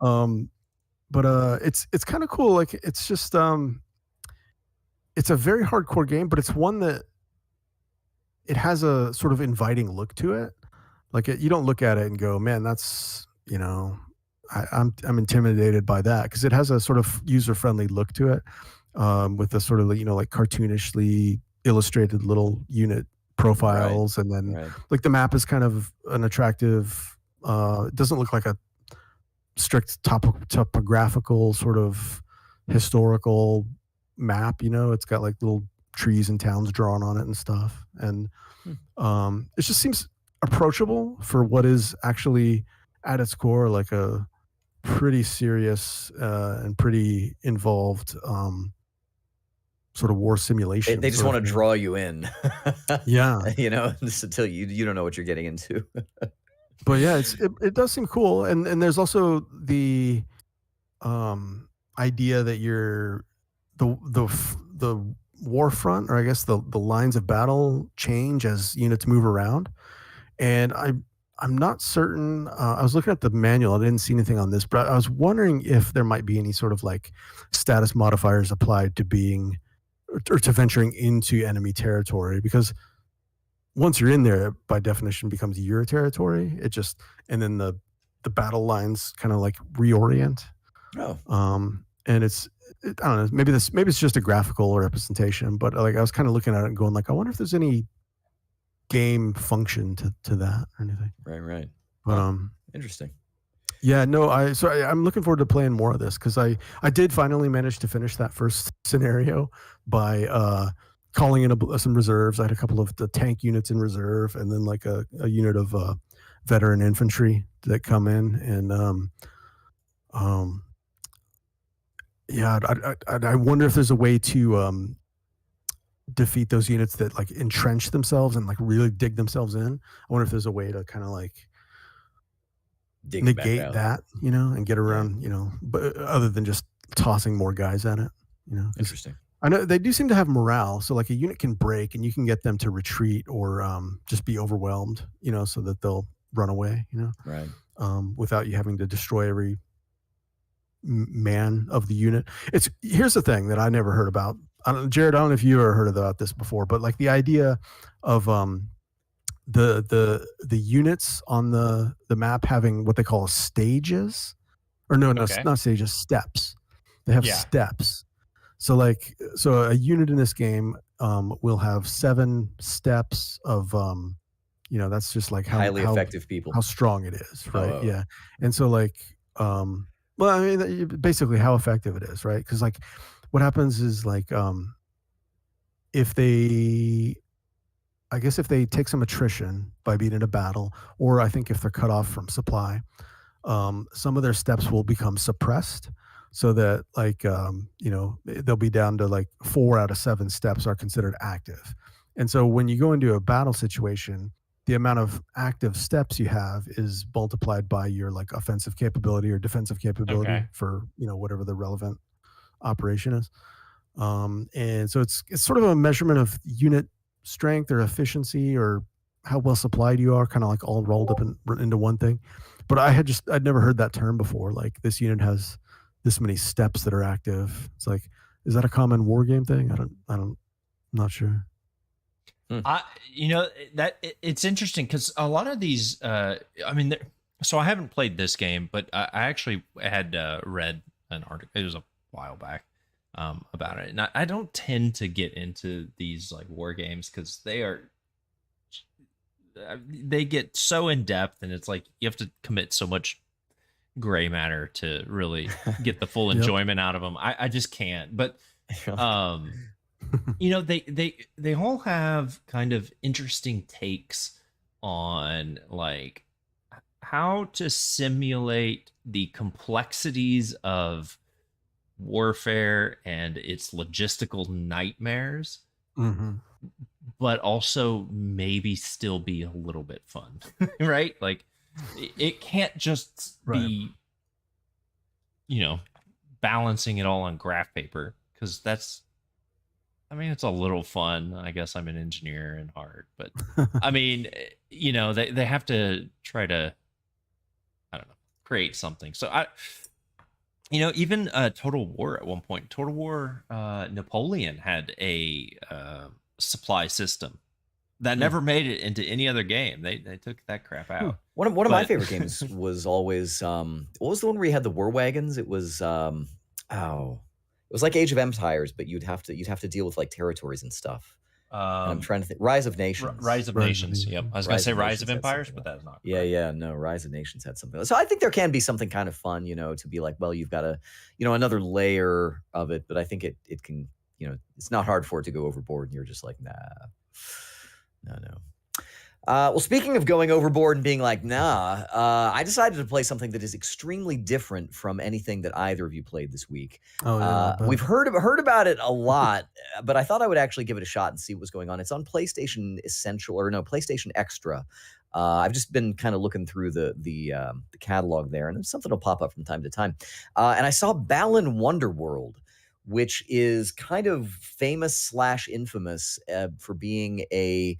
But it's kind of cool. Like it's just it's a very hardcore game, but it's one that it has a sort of inviting look to it. Like you don't look at it and go, man, that's I'm intimidated by that, because it has a sort of user friendly look to it, with a sort of like cartoonishly illustrated little unit profiles, and then like the map is kind of an attractive, it doesn't look like a strict topographical sort of historical map, it's got like little trees and towns drawn on it and stuff, and it just seems approachable for what is actually at its core like a pretty serious and pretty involved sort of war simulation. They just want to draw you in. Yeah. Just until you don't know what you're getting into. But yeah, it does seem cool. And there's also the idea that you're the war front, or I guess the lines of battle change as units move around. And I'm not certain. I was looking at the manual. I didn't see anything on this, but I was wondering if there might be any sort of like status modifiers applied to being or to venturing into enemy territory, because once you're in there, by definition, becomes your territory. And then the battle lines kind of like reorient. Oh. And I don't know. Maybe it's just a graphical representation, but like I was kind of looking at it and going like, I wonder if there's any game function to that or anything. Right. But interesting. Yeah, no, I'm looking forward to playing more of this, because I did finally manage to finish that first scenario by calling in some reserves. I had a couple of the tank units in reserve, and then like a unit of veteran infantry that come in, and yeah, I wonder if there's a way to defeat those units that like entrench themselves and like really dig themselves in. I wonder if there's a way to kind of like negate that, and get around, but other than just tossing more guys at it, Interesting. I know they do seem to have morale, so like a unit can break and you can get them to retreat or just be overwhelmed, so that they'll run away, Right. Without you having to destroy every man of the unit. Here's the thing that I never heard about. Jared, I don't know if you ever heard about this before, but like the idea of the units on the map having what they call stages, or no, not stages, steps. They have steps. So a unit in this game will have 7 steps of that's just like how highly effective people, how strong it is, right? Oh. Yeah. And so well, I mean, basically how effective it is, right? Because like what happens is like if they take some attrition by being in a battle, or I think if they're cut off from supply, some of their steps will become suppressed, so that like they'll be down to like 4 out of 7 steps are considered active. And so when you go into a battle situation, the amount of active steps you have is multiplied by your like offensive capability or defensive capability for whatever the relevant operation is. And so it's sort of a measurement of unit strength or efficiency or how well supplied you are, kind of like all rolled up into one thing. But I'd never heard that term before. Like this unit has this many steps that are active. It's like, is that a common war game thing? I'm not sure. It's interesting because a lot of these, so I haven't played this game, but I actually had read an article. It was a while back about it, and I don't tend to get into these like war games because they get so in depth, and it's like you have to commit so much gray matter to really get the full enjoyment out of them. I just can't. But they all have kind of interesting takes on like how to simulate the complexities of warfare and its logistical nightmares, but also maybe still be a little bit fun, right? Like it can't just be, balancing it all on graph paper, because it's a little fun. I guess I'm an engineer in heart, but I mean, they have to try to, I don't know, create something. So even Total War at one point, Total War Napoleon had a supply system that never made it into any other game. They took that crap out. One of my favorite games was always what was the one where you had the war wagons? It was it was like Age of Empires, but you'd have to deal with like territories and stuff. And I'm trying to think. Rise of Nations. Rise of Nations. Yep. I was going to say Rise of Empires, but that's not. Yeah. No, Rise of Nations had something. So I think there can be something kind of fun, to be like, well, you've got another layer of it, but I think it can, it's not hard for it to go overboard, and you're just like, nah, no. Well, speaking of going overboard and being like, nah, I decided to play something that is extremely different from anything that either of you played this week. Oh, yeah, we've heard about it a lot. but I thought I would actually give it a shot and see what was going on. It's on PlayStation Essential, or no, PlayStation Extra. I've just been kind of looking through the catalog there, and something will pop up from time to time. And I saw Balan Wonderworld, which is kind of famous slash infamous for being a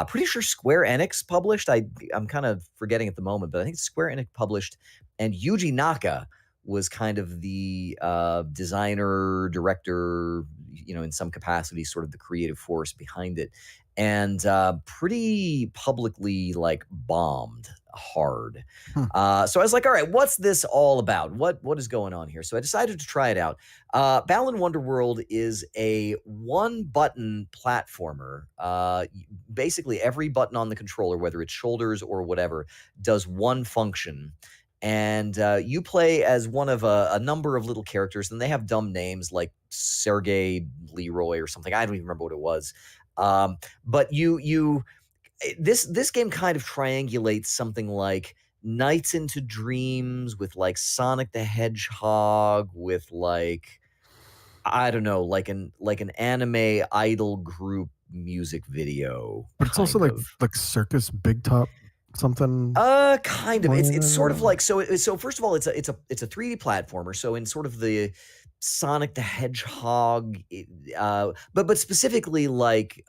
pretty sure Square Enix published. I'm kind of forgetting at the moment, but I think Square Enix published, and Yuji Naka was kind of the designer, director, in some capacity, sort of the creative force behind it, and pretty publicly like bombed hard. Hmm. So I was like, all right, what's this all about? What is going on here? So I decided to try it out. Balan Wonderworld is a one-button platformer. Basically, every button on the controller, whether it's shoulders or whatever, does one function. And you play as one of a number of little characters, and they have dumb names like Sergey Leroy or something. I don't even remember what it was. But this game kind of triangulates something like Nights into Dreams with like Sonic the Hedgehog with like, I don't know, like an anime idol group music video. But it's also kind of. like Circus Big Top something. Kind of. It's sort of like, so first of all, it's a 3D platformer. So in sort of the Sonic the Hedgehog, but specifically like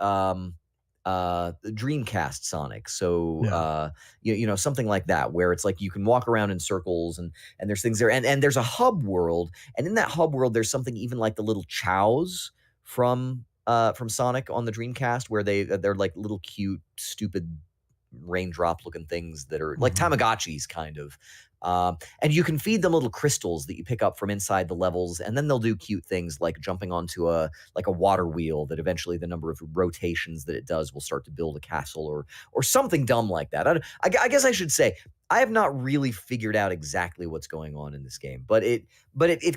Dreamcast Sonic. So something like that, where it's like you can walk around in circles and there's things there, and there's a hub world, and in that hub world there's something even like the little chows from Sonic on the Dreamcast, where they're like little cute stupid raindrop looking things that are like Tamagotchis kind of. And you can feed them little crystals that you pick up from inside the levels, and then they'll do cute things like jumping onto a water wheel that eventually the number of rotations that it does will start to build a castle or something dumb like that. I guess I should say I have not really figured out exactly what's going on in this game, but it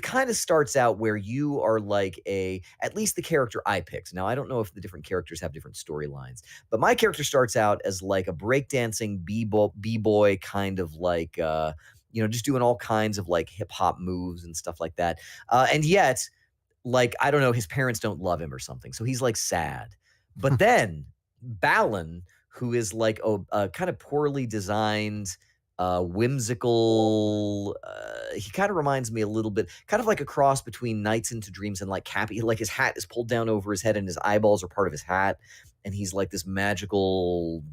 kind of starts out where you are like at least the character I picked. Now I don't know if the different characters have different storylines, but my character starts out as like a breakdancing b-boy kind of like just doing all kinds of like hip hop moves and stuff like that. And yet, like, I don't know, his parents don't love him or something, so he's like sad. But then Balan, who is like a kind of poorly designed, whimsical. He kind of reminds me a little bit, kind of like a cross between Nights into Dreams and like Cappy. Like his hat is pulled down over his head, and his eyeballs are part of his hat, and he's like this magical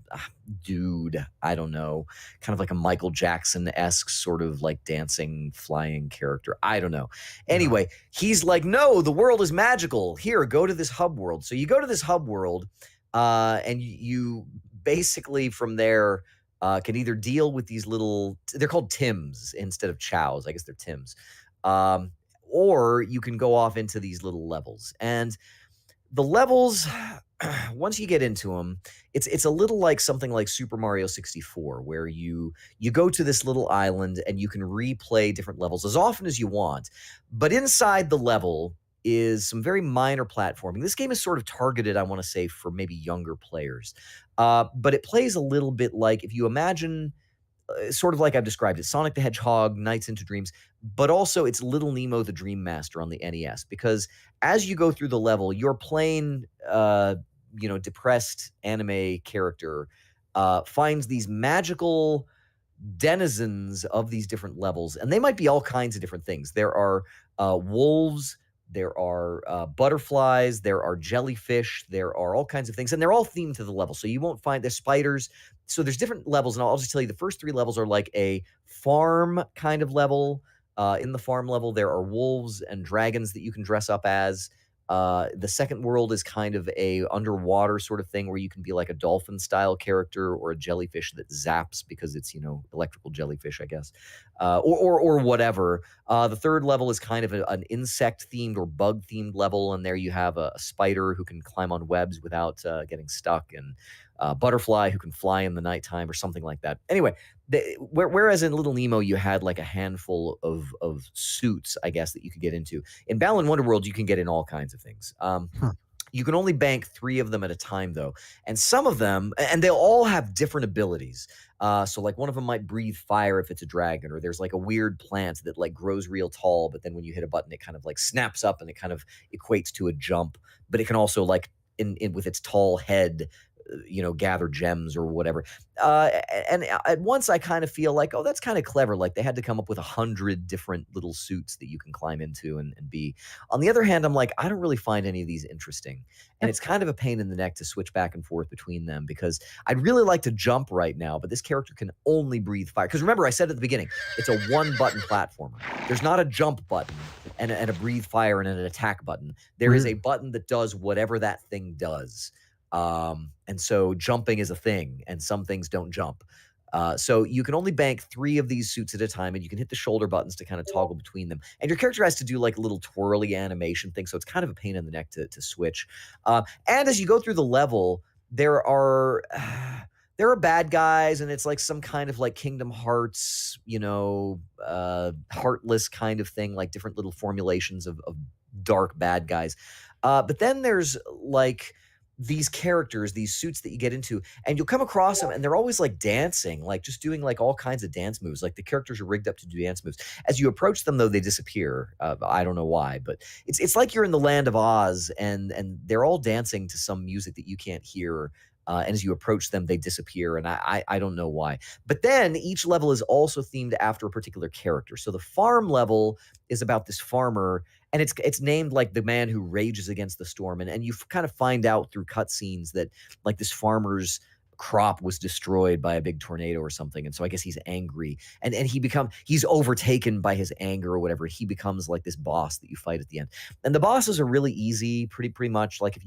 dude. I don't know, kind of like a Michael Jackson-esque sort of like dancing, flying character. I don't know. Anyway, he's like, no, the world is magical. Here, go to this hub world. So you go to this hub world, and you basically from there can either deal with these little, they're called Tims instead of chows. I guess they're Tims. Or you can go off into these little levels. And the levels, once you get into them, it's a little like something like Super Mario 64, where you go to this little island and you can replay different levels as often as you want. But inside the level is some very minor platforming. This game is sort of targeted, I want to say, for maybe younger players. But it plays a little bit like, if you imagine, sort of like I've described it, Sonic the Hedgehog, Nights into Dreams, but also it's Little Nemo the Dream Master on the NES. Because as you go through the level, your plain, depressed anime character finds these magical denizens of these different levels, and they might be all kinds of different things. There are wolves, there are butterflies, there are jellyfish, there are all kinds of things, and they're all themed to the level. So you won't find, there's spiders. So there's different levels, and I'll just tell you the first 3 levels are like a farm kind of level. In the farm level, there are wolves and dragons that you can dress up as. The second world is kind of a underwater sort of thing where you can be like a dolphin style character or a jellyfish that zaps because it's, electrical jellyfish, I guess, or whatever. The third level is kind of an insect themed or bug themed level. And there you have a spider who can climb on webs without getting stuck, and butterfly who can fly in the nighttime or something like that. Anyway, whereas in Little Nemo you had like a handful of suits, I guess, that you could get into. In Balan Wonderworld, you can get in all kinds of things. You can only bank 3 of them at a time, though. And some of them, and they all have different abilities. So like one of them might breathe fire if it's a dragon, or there's like a weird plant that like grows real tall, but then when you hit a button, it kind of like snaps up and it kind of equates to a jump. But it can also like in with its tall head, gather gems or whatever. And at once I kind of feel like, oh, that's kind of clever. Like they had to come up with 100 different little suits that you can climb into and be. On the other hand, I'm like, I don't really find any of these interesting. And it's kind of a pain in the neck to switch back and forth between them because I'd really like to jump right now, but this character can only breathe fire. Because remember, I said at the beginning, it's a 1-button platformer. There's not a jump button and a breathe fire and an attack button. There is a button that does whatever that thing does. And so jumping is a thing, and some things don't jump. So you can only bank 3 of these suits at a time, and you can hit the shoulder buttons to kind of toggle between them. And your character has to do like a little twirly animation thing, so it's kind of a pain in the neck to switch. And as you go through the level, there are bad guys, and it's like some kind of like Kingdom Hearts, heartless kind of thing, like different little formulations of dark bad guys. But then there's like these characters, these suits that you get into, and you'll come across them and they're always like dancing, like just doing like all kinds of dance moves. Like the characters are rigged up to do dance moves. As you approach them though, they disappear. I don't know why, but it's like you're in the land of Oz and they're all dancing to some music that you can't hear. And as you approach them, they disappear, and I don't know why. But then each level is also themed after a particular character. So the farm level is about this farmer, and it's named like the man who rages against the storm. And you kind of find out through cutscenes that like this farmer's crop was destroyed by a big tornado or something, and so I guess he's angry, and he's overtaken by his anger or whatever. He becomes like this boss that you fight at the end, and the bosses are really easy, pretty much. Like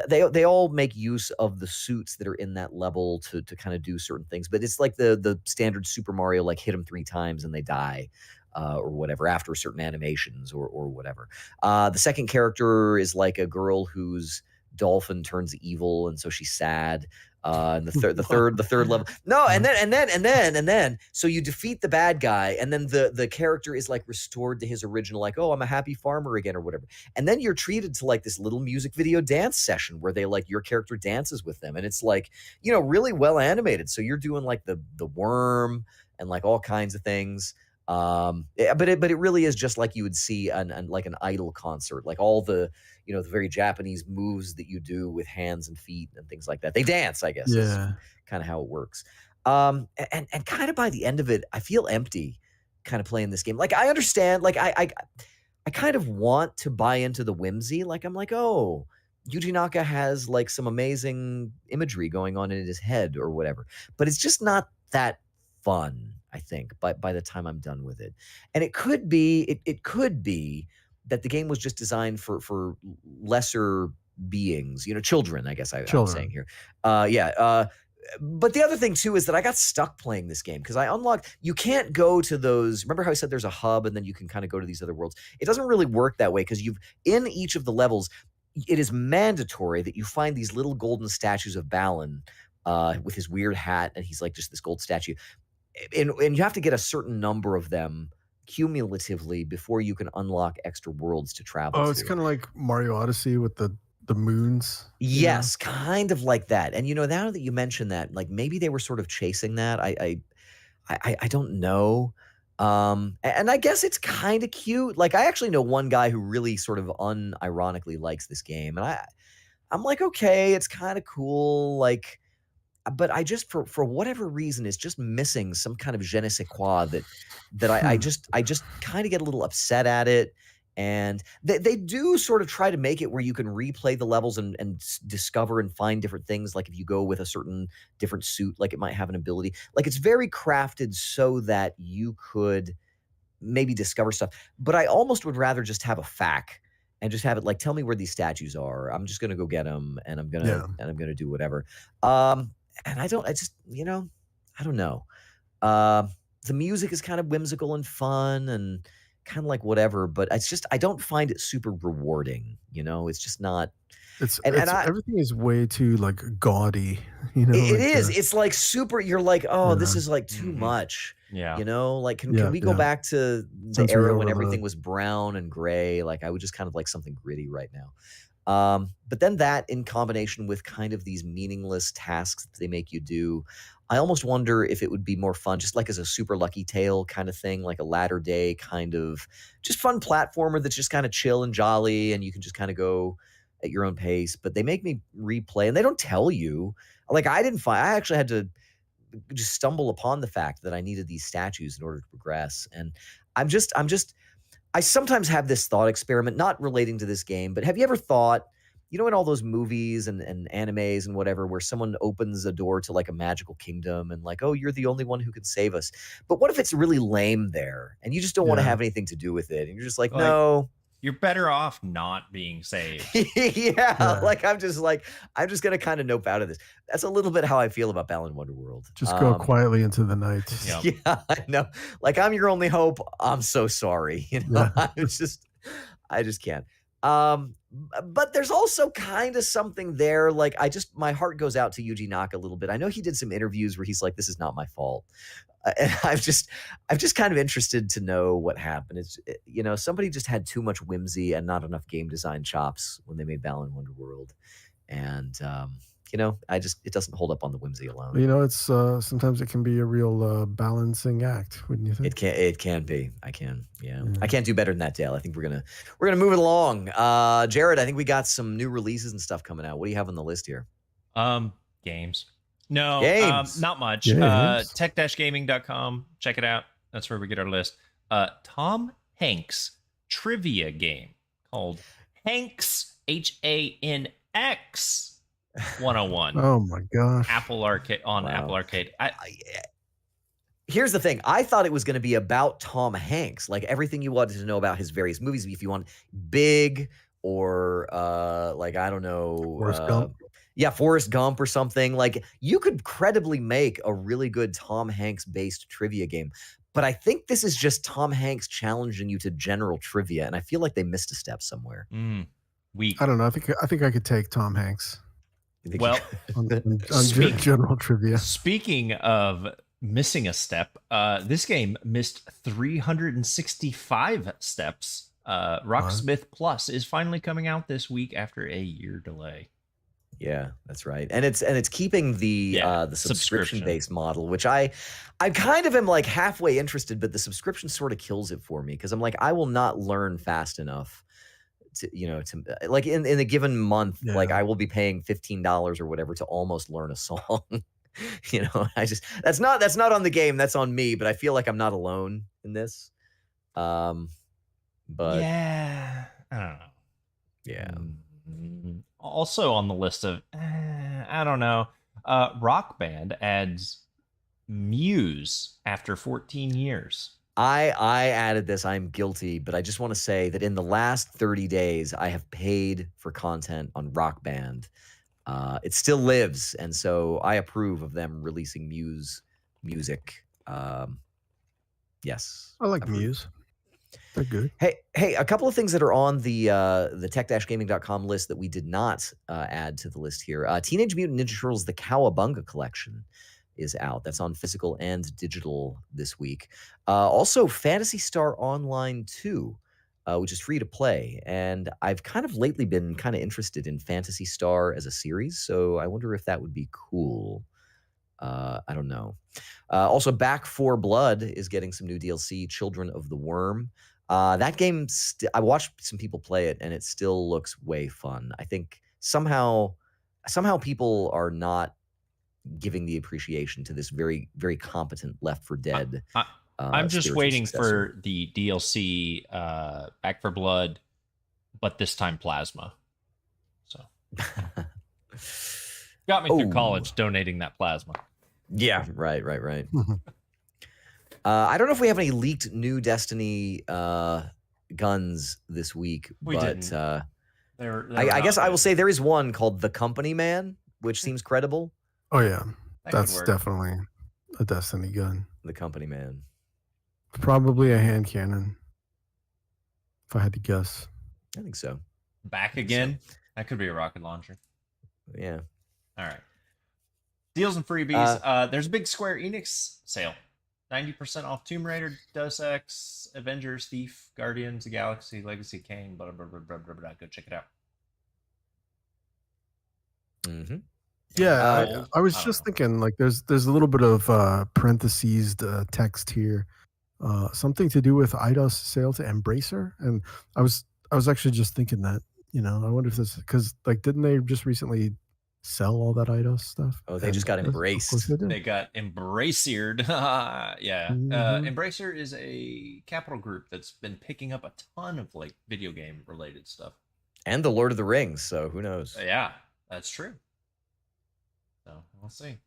they all make use of the suits that are in that level to kind of do certain things, but it's like the standard Super Mario, like hit them 3 times and they die. Or whatever after certain animations or whatever. The second character is like a girl whose dolphin turns evil, and so she's sad. And the third level. No, and then. So you defeat the bad guy, and then the character is like restored to his original, like, oh, I'm a happy farmer again or whatever. And then you're treated to like this little music video dance session where they like your character dances with them, and it's like really well animated. So you're doing like the worm and like all kinds of things. But it really is just like you would see like an idol concert, like all the the very Japanese moves that you do with hands and feet and things like that. They dance, I guess. Yeah, is kind of how it works. And kind of by the end of it, I feel empty, kind of playing this game. Like I understand, like I kind of want to buy into the whimsy. Like I'm like, oh, Yuji Naka has like some amazing imagery going on in his head or whatever, but it's just not that fun, I think, by the time I'm done with it. And it could be that the game was just designed for lesser beings, children, I guess I'm saying here. But the other thing too is that I got stuck playing this game because you can't go to those. Remember how I said there's a hub and then you can kind of go to these other worlds? It doesn't really work that way because in each of the levels, it is mandatory that you find these little golden statues of Balin with his weird hat, and he's like just this gold statue. And you have to get a certain number of them cumulatively before you can unlock extra worlds to travel to. It's kind of like Mario Odyssey with the moons. Yes, kind of like that. And now that you mention that, like maybe they were sort of chasing that. I don't know. And I guess it's kind of cute. Like I actually know one guy who really sort of unironically likes this game, and I'm like, okay, it's kind of cool, like. But I just, for whatever reason, it's just missing some kind of je ne sais quoi that I just kind of get a little upset at it. And they do sort of try to make it where you can replay the levels and discover and find different things. Like if you go with a certain different suit, like it might have an ability. Like it's very crafted so that you could maybe discover stuff. But I almost would rather just have a FAQ and just have it like, tell me where these statues are. I'm just going to go get them, and I'm going to do whatever. And I don't know. The music is kind of whimsical and fun and kind of like whatever, but it's just, I don't find it super rewarding. It's just not. Everything is way too like gaudy. It is. It's like super. You're like, oh, this is like too much. Yeah. Like can we go back to the era when everything was brown and gray? Like I would just kind of like something gritty right now. But then that in combination with kind of these meaningless tasks that they make you do, I almost wonder if it would be more fun, just like as a Super Lucky Tale kind of thing, like a latter day kind of just fun platformer that's just kind of chill and jolly, and you can just kind of go at your own pace. But they make me replay, and they don't tell you. Like I actually had to just stumble upon the fact that I needed these statues in order to progress. And I sometimes have this thought experiment, not relating to this game, but have you ever thought, in all those movies and animes and whatever, where someone opens a door to like a magical kingdom and like, oh, you're the only one who can save us. But what if it's really lame there and you just don't want to have anything to do with it? And you're just like, no. You're better off not being saved. Yeah. Like I'm just going to kind of nope out of this. That's a little bit how I feel about Balan Wonderworld. Just go quietly into the night. Yeah, I know. Like I'm your only hope. I'm so sorry. I just can't. But there's also kind of something there. Like my heart goes out to Yuji Naka a little bit. I know he did some interviews where he's like, this is not my fault. And I'm just kind of interested to know what happened. It's, somebody just had too much whimsy and not enough game design chops when they made Balan Wonderworld. And, it doesn't hold up on the whimsy alone. It's sometimes it can be a real balancing act, wouldn't you think? It can be. I can't do better than that, Dale. I think we're gonna move it along. Jared, I think we got some new releases and stuff coming out. What do you have on the list here? Games. No, games. Not much. Games. Tech-gaming.com. Check it out. That's where we get our list. Tom Hanks trivia game called Hanks Hanx 101. Oh my gosh. Apple Arcade Apple Arcade. Here's the thing. I thought it was going to be about Tom Hanks, like everything you wanted to know about his various movies. If you want Big or I don't know, Forrest Gump. Yeah, Forrest Gump or something. Like you could credibly make a really good Tom Hanks based trivia game. But I think this is just Tom Hanks challenging you to general trivia, and I feel like they missed a step somewhere. Weak. I don't know. I think I could take Tom Hanks. Well, on general trivia. Speaking of missing a step, this game missed 365 steps. Rocksmith Plus is finally coming out this week after a year delay. Yeah, that's right. And it's keeping the subscription based model, which I kind of am like halfway interested, but the subscription sort of kills it for me because I'm like, I will not learn fast enough to like in a given month, like I will be paying $15 or whatever to almost learn a song. That's not on the game, that's on me, but I feel like I'm not alone in this. But yeah, I don't know. Yeah. Also on the list of I don't know, Rock Band adds Muse after 14 years. I added this. I'm guilty, but I just want to say that in the last 30 days, I have paid for content on Rock Band. It still lives, and so I approve of them releasing Muse music. Yes, I like Muse. They're good. Hey, a couple of things that are on the tech-gaming.com list that we did not add to the list here. Teenage Mutant Ninja Turtles: The Cowabunga Collection is out. That's on physical and digital this week. Also, Phantasy Star Online 2, which is free to play. And I've kind of lately been kind of interested in Phantasy Star as a series, so I wonder if that would be cool. I don't know. Also, Back 4 Blood is getting some new DLC, Children of the Worm. That game, I watched some people play it, and it still looks way fun. I think somehow people are not giving the appreciation to this very, very competent Left 4 Dead. I'm just waiting successor. for the DLC Back 4 Blood, but this time plasma. So got me through college donating that plasma. Yeah, right. I don't know if we have any leaked new Destiny guns this week, but I guess I will say there is one called The Company Man, which seems credible. Oh yeah, that's definitely a Destiny gun. The Company Man. Probably a hand cannon, if I had to guess. I think so. Back again? So. That could be a rocket launcher. Yeah. All right. Deals and freebies. There's a big Square Enix sale. 90% off Tomb Raider, Deus Ex, Avengers, Thief, Guardians of the Galaxy, Legacy Kane, blah, blah, blah, blah, blah, blah. Go check it out. Mm-hmm. Yeah, Gold? I was I don't just know. thinking like there's a little bit of parentheses text here, something to do with IDOS sale to Embracer, and I was actually just thinking that I wonder if this because like didn't they just recently sell all that IDOS stuff? Oh, they just And got yes, of course embraced. they did. They got Embracered. Yeah. Mhm. Embracer is a capital group that's been picking up a ton of like video game related stuff. And the Lord of the Rings, so who knows? Yeah, that's true. So we'll see.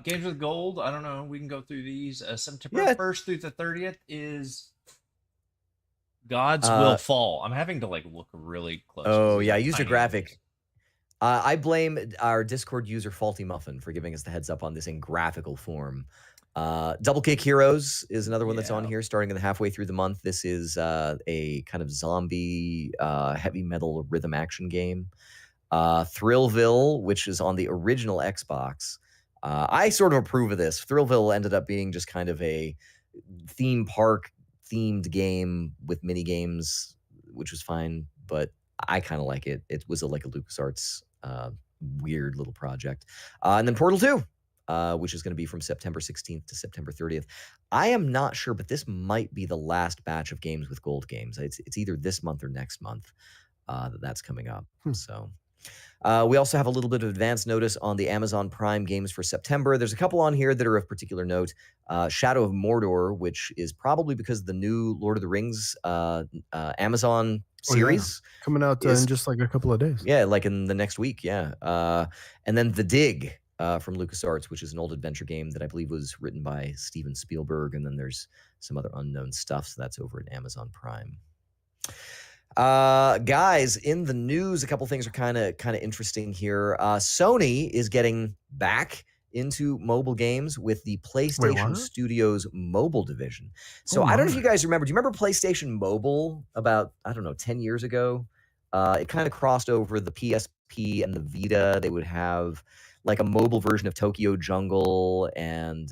Games with gold. I don't know. We can go through these. September Yeah. 1st through the 30th is God's Will Uh, Fall. I'm having to like look really close. 'cause oh, these yeah, are I used a tiny graphic. images. I blame our Discord user Faulty Muffin for giving us the heads up on this in graphical form. Double Kick Heroes is another one that's on Yeah. here starting in the halfway through the month. This is a kind of zombie heavy metal rhythm action game. Thrillville, which is on the original Xbox. I sort of approve of this. Thrillville ended up being just kind of a theme park themed game with mini games, which was fine, but I kind of like it. It was like a LucasArts weird little project. And then Portal 2, which is going to be from September 16th to September 30th. I am not sure, but this might be the last batch of games with gold games. It's either this month or next month that's coming up. So we also have a little bit of advance notice on the Amazon Prime games for September. There's a couple on here that are of particular note. Shadow of Mordor, which is probably because of the new Lord of the Rings Amazon series. Coming out in just like a couple of days. Yeah, like in the next week, yeah. And then The Dig from LucasArts, which is an old adventure game that I believe was written by Steven Spielberg, and then there's some other unknown stuff, so that's over at Amazon Prime. Guys, in the news, a couple things are kind of interesting here. Sony is getting back into mobile games with the PlayStation Studios mobile division. So I don't know if you guys remember. Do you remember PlayStation Mobile about, I don't know, 10 years ago? It kind of crossed over the PSP and the Vita. They would have like a mobile version of Tokyo Jungle and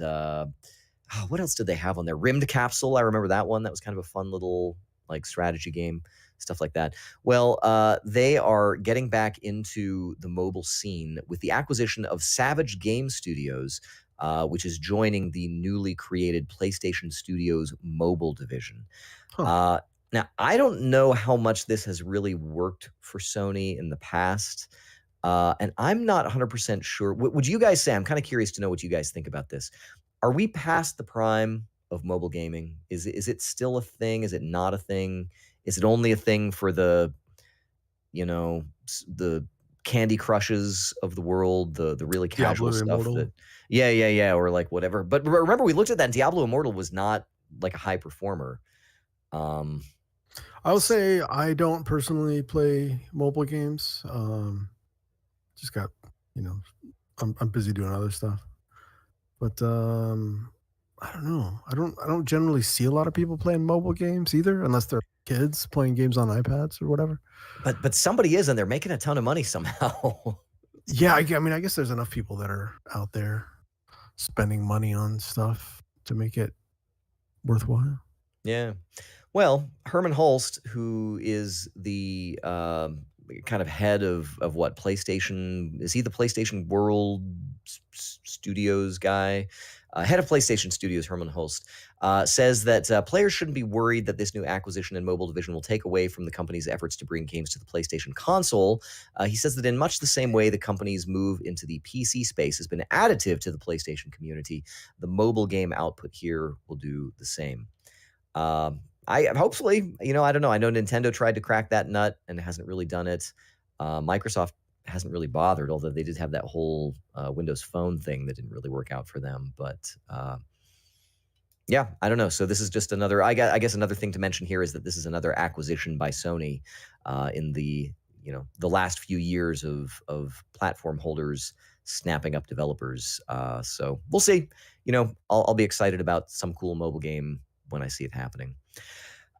what else did they have on there? Rimmed Capsule. I remember that one. That was kind of a fun little like strategy game. Stuff like that. Well, they are getting back into the mobile scene with the acquisition of Savage Game Studios, which is joining the newly created PlayStation Studios mobile division. Now, I don't know how much this has really worked for Sony in the past, and I'm not 100% sure. Would you guys say, I'm kind of curious to know what you guys think about this. Are we past the prime of mobile gaming? Is it still a thing? Is it not a thing? Is it only a thing for the Candy Crushes of the world, the really casual Diablo stuff Immortal. yeah, or like whatever. But remember, we looked at that, and Diablo Immortal was not like a high performer. I'll say I don't personally play mobile games. Just got, I'm busy doing other stuff. But I don't know. I don't generally see a lot of people playing mobile games either, unless they're kids playing games on iPads or whatever. But somebody is, and they're making a ton of money somehow. Yeah, I mean, I guess there's enough people that are out there spending money on stuff to make it worthwhile. Yeah. Well, Herman Holst, who is the kind of head of what PlayStation, is he the PlayStation World Studios guy? Head of PlayStation Studios, Herman Holst, says that players shouldn't be worried that this new acquisition and mobile division will take away from the company's efforts to bring games to the PlayStation console. He says that in much the same way the company's move into the PC space has been additive to the PlayStation community, the mobile game output here will do the same. I hopefully, I don't know. I know Nintendo tried to crack that nut and hasn't really done it. Microsoft hasn't really bothered, although they did have that whole Windows Phone thing that didn't really work out for them. But yeah, I don't know. So this is just another. I guess another thing to mention here is that this is another acquisition by Sony in the last few years of platform holders snapping up developers. So we'll see. I'll be excited about some cool mobile game when I see it happening.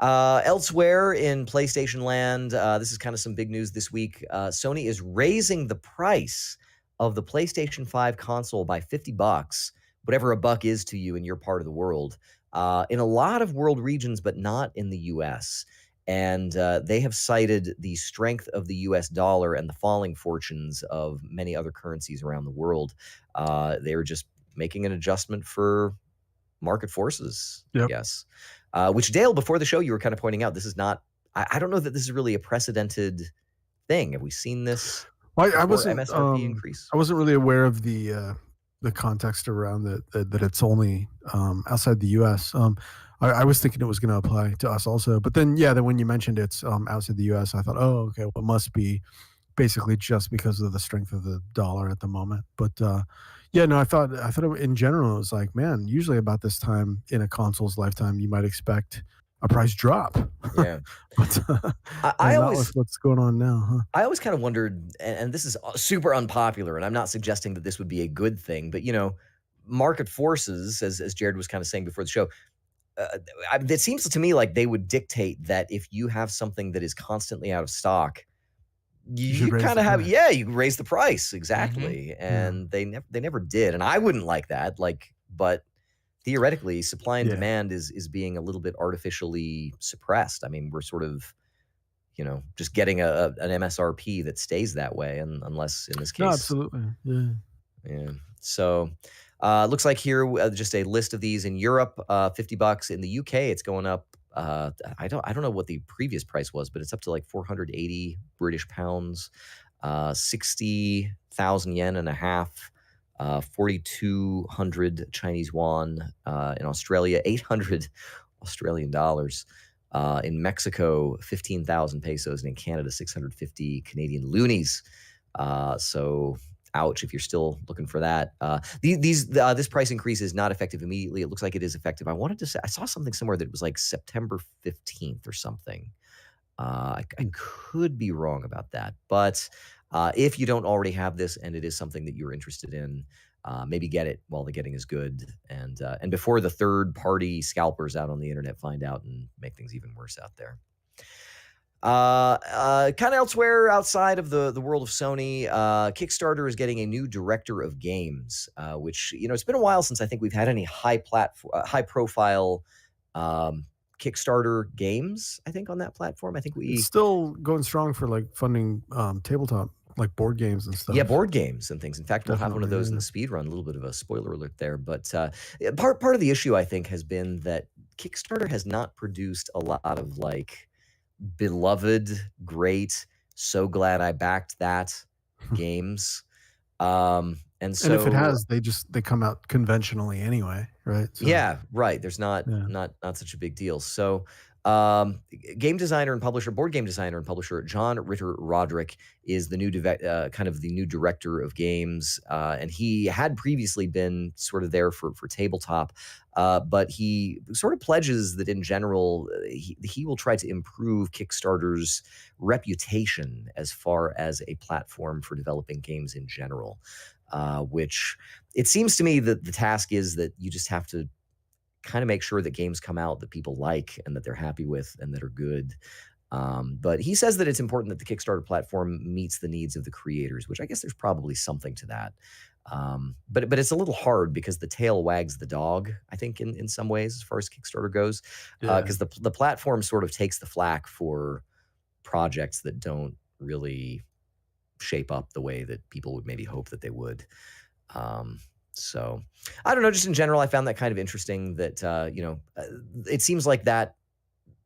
Elsewhere in PlayStation land, this is kind of some big news this week. Sony is raising the price of the PlayStation 5 console by $50, whatever a buck is to you in your part of the world, in a lot of world regions, but not in the US. And they have cited the strength of the U.S. dollar and the falling fortunes of many other currencies around the world. They're just making an adjustment for market forces, I Yep. guess. Which, Dale, before the show, you were kind of pointing out, this is not, I don't know that this is really a precedented thing. Have we seen this Well, I before, wasn't MSRP increase? I wasn't really aware of the context around that it's only outside the U.S. I was thinking it was going to apply to us also, but then then when you mentioned it's outside the U.S., I thought, oh, okay, well, it must be basically just because of the strength of the dollar at the moment. But no, I thought in general it was like, man, usually about this time in a console's lifetime, you might expect a price drop. Yeah. But I not always with what's going on now, huh? I always kind of wondered, and this is super unpopular, and I'm not suggesting that this would be a good thing, but market forces, as Jared was kind of saying before the show, it seems to me like they would dictate that if you have something that is constantly out of stock, you raise kind the of have, price. you raise the price exactly, and they never did, and I wouldn't like that. But theoretically, supply and Yeah. demand is being a little bit artificially suppressed. I mean, we're sort of just getting an MSRP that stays that way, and unless in this case, No, absolutely. Yeah. yeah. So, looks like here just a list of these in Europe, $50 in the UK. It's going up. I don't know what the previous price was, but it's up to like 480 British pounds, 60,000 yen and a half, 4,200 Chinese yuan. In Australia, 800 Australian dollars. In Mexico, 15,000 pesos, and in Canada, 650 Canadian loonies. So, ouch, if you're still looking for that. This price increase is not effective immediately. It looks like it is effective. I wanted to say, I saw something somewhere that it was like September 15th or something. I could be wrong about that. But if you don't already have this and it is something that you're interested in, maybe get it while the getting is good, and before the third-party scalpers out on the internet find out and make things even worse out there. Kind of elsewhere outside of the world of Sony, Kickstarter is getting a new director of games, which it's been a while since I think we've had any high-profile Kickstarter games. I think on that platform, I think It's still going strong for like funding tabletop, like board games and stuff. Yeah, board games and things. In fact, we'll have one of those in the speed run. A little bit of a spoiler alert there, but part of the issue I think has been that Kickstarter has not produced a lot of like beloved, great, so glad I backed that games. And if it has, they come out conventionally anyway, right? So, yeah, right. There's not such a big deal. So, board game designer and publisher John Ritter Roderick is the new kind of the new director of games, and he had previously been sort of there for tabletop, but he sort of pledges that in general he will try to improve Kickstarter's reputation as far as a platform for developing games in general, which it seems to me that the task is that you just have to kind of make sure that games come out that people like and that they're happy with and that are good. But he says that it's important that the Kickstarter platform meets the needs of the creators, which I guess there's probably something to that. But it's a little hard because the tail wags the dog, I think, in some ways, as far as Kickstarter goes, because the platform sort of takes the flack for projects that don't really shape up the way that people would maybe hope that they would. So I don't know, just in general, I found that kind of interesting that, it seems like that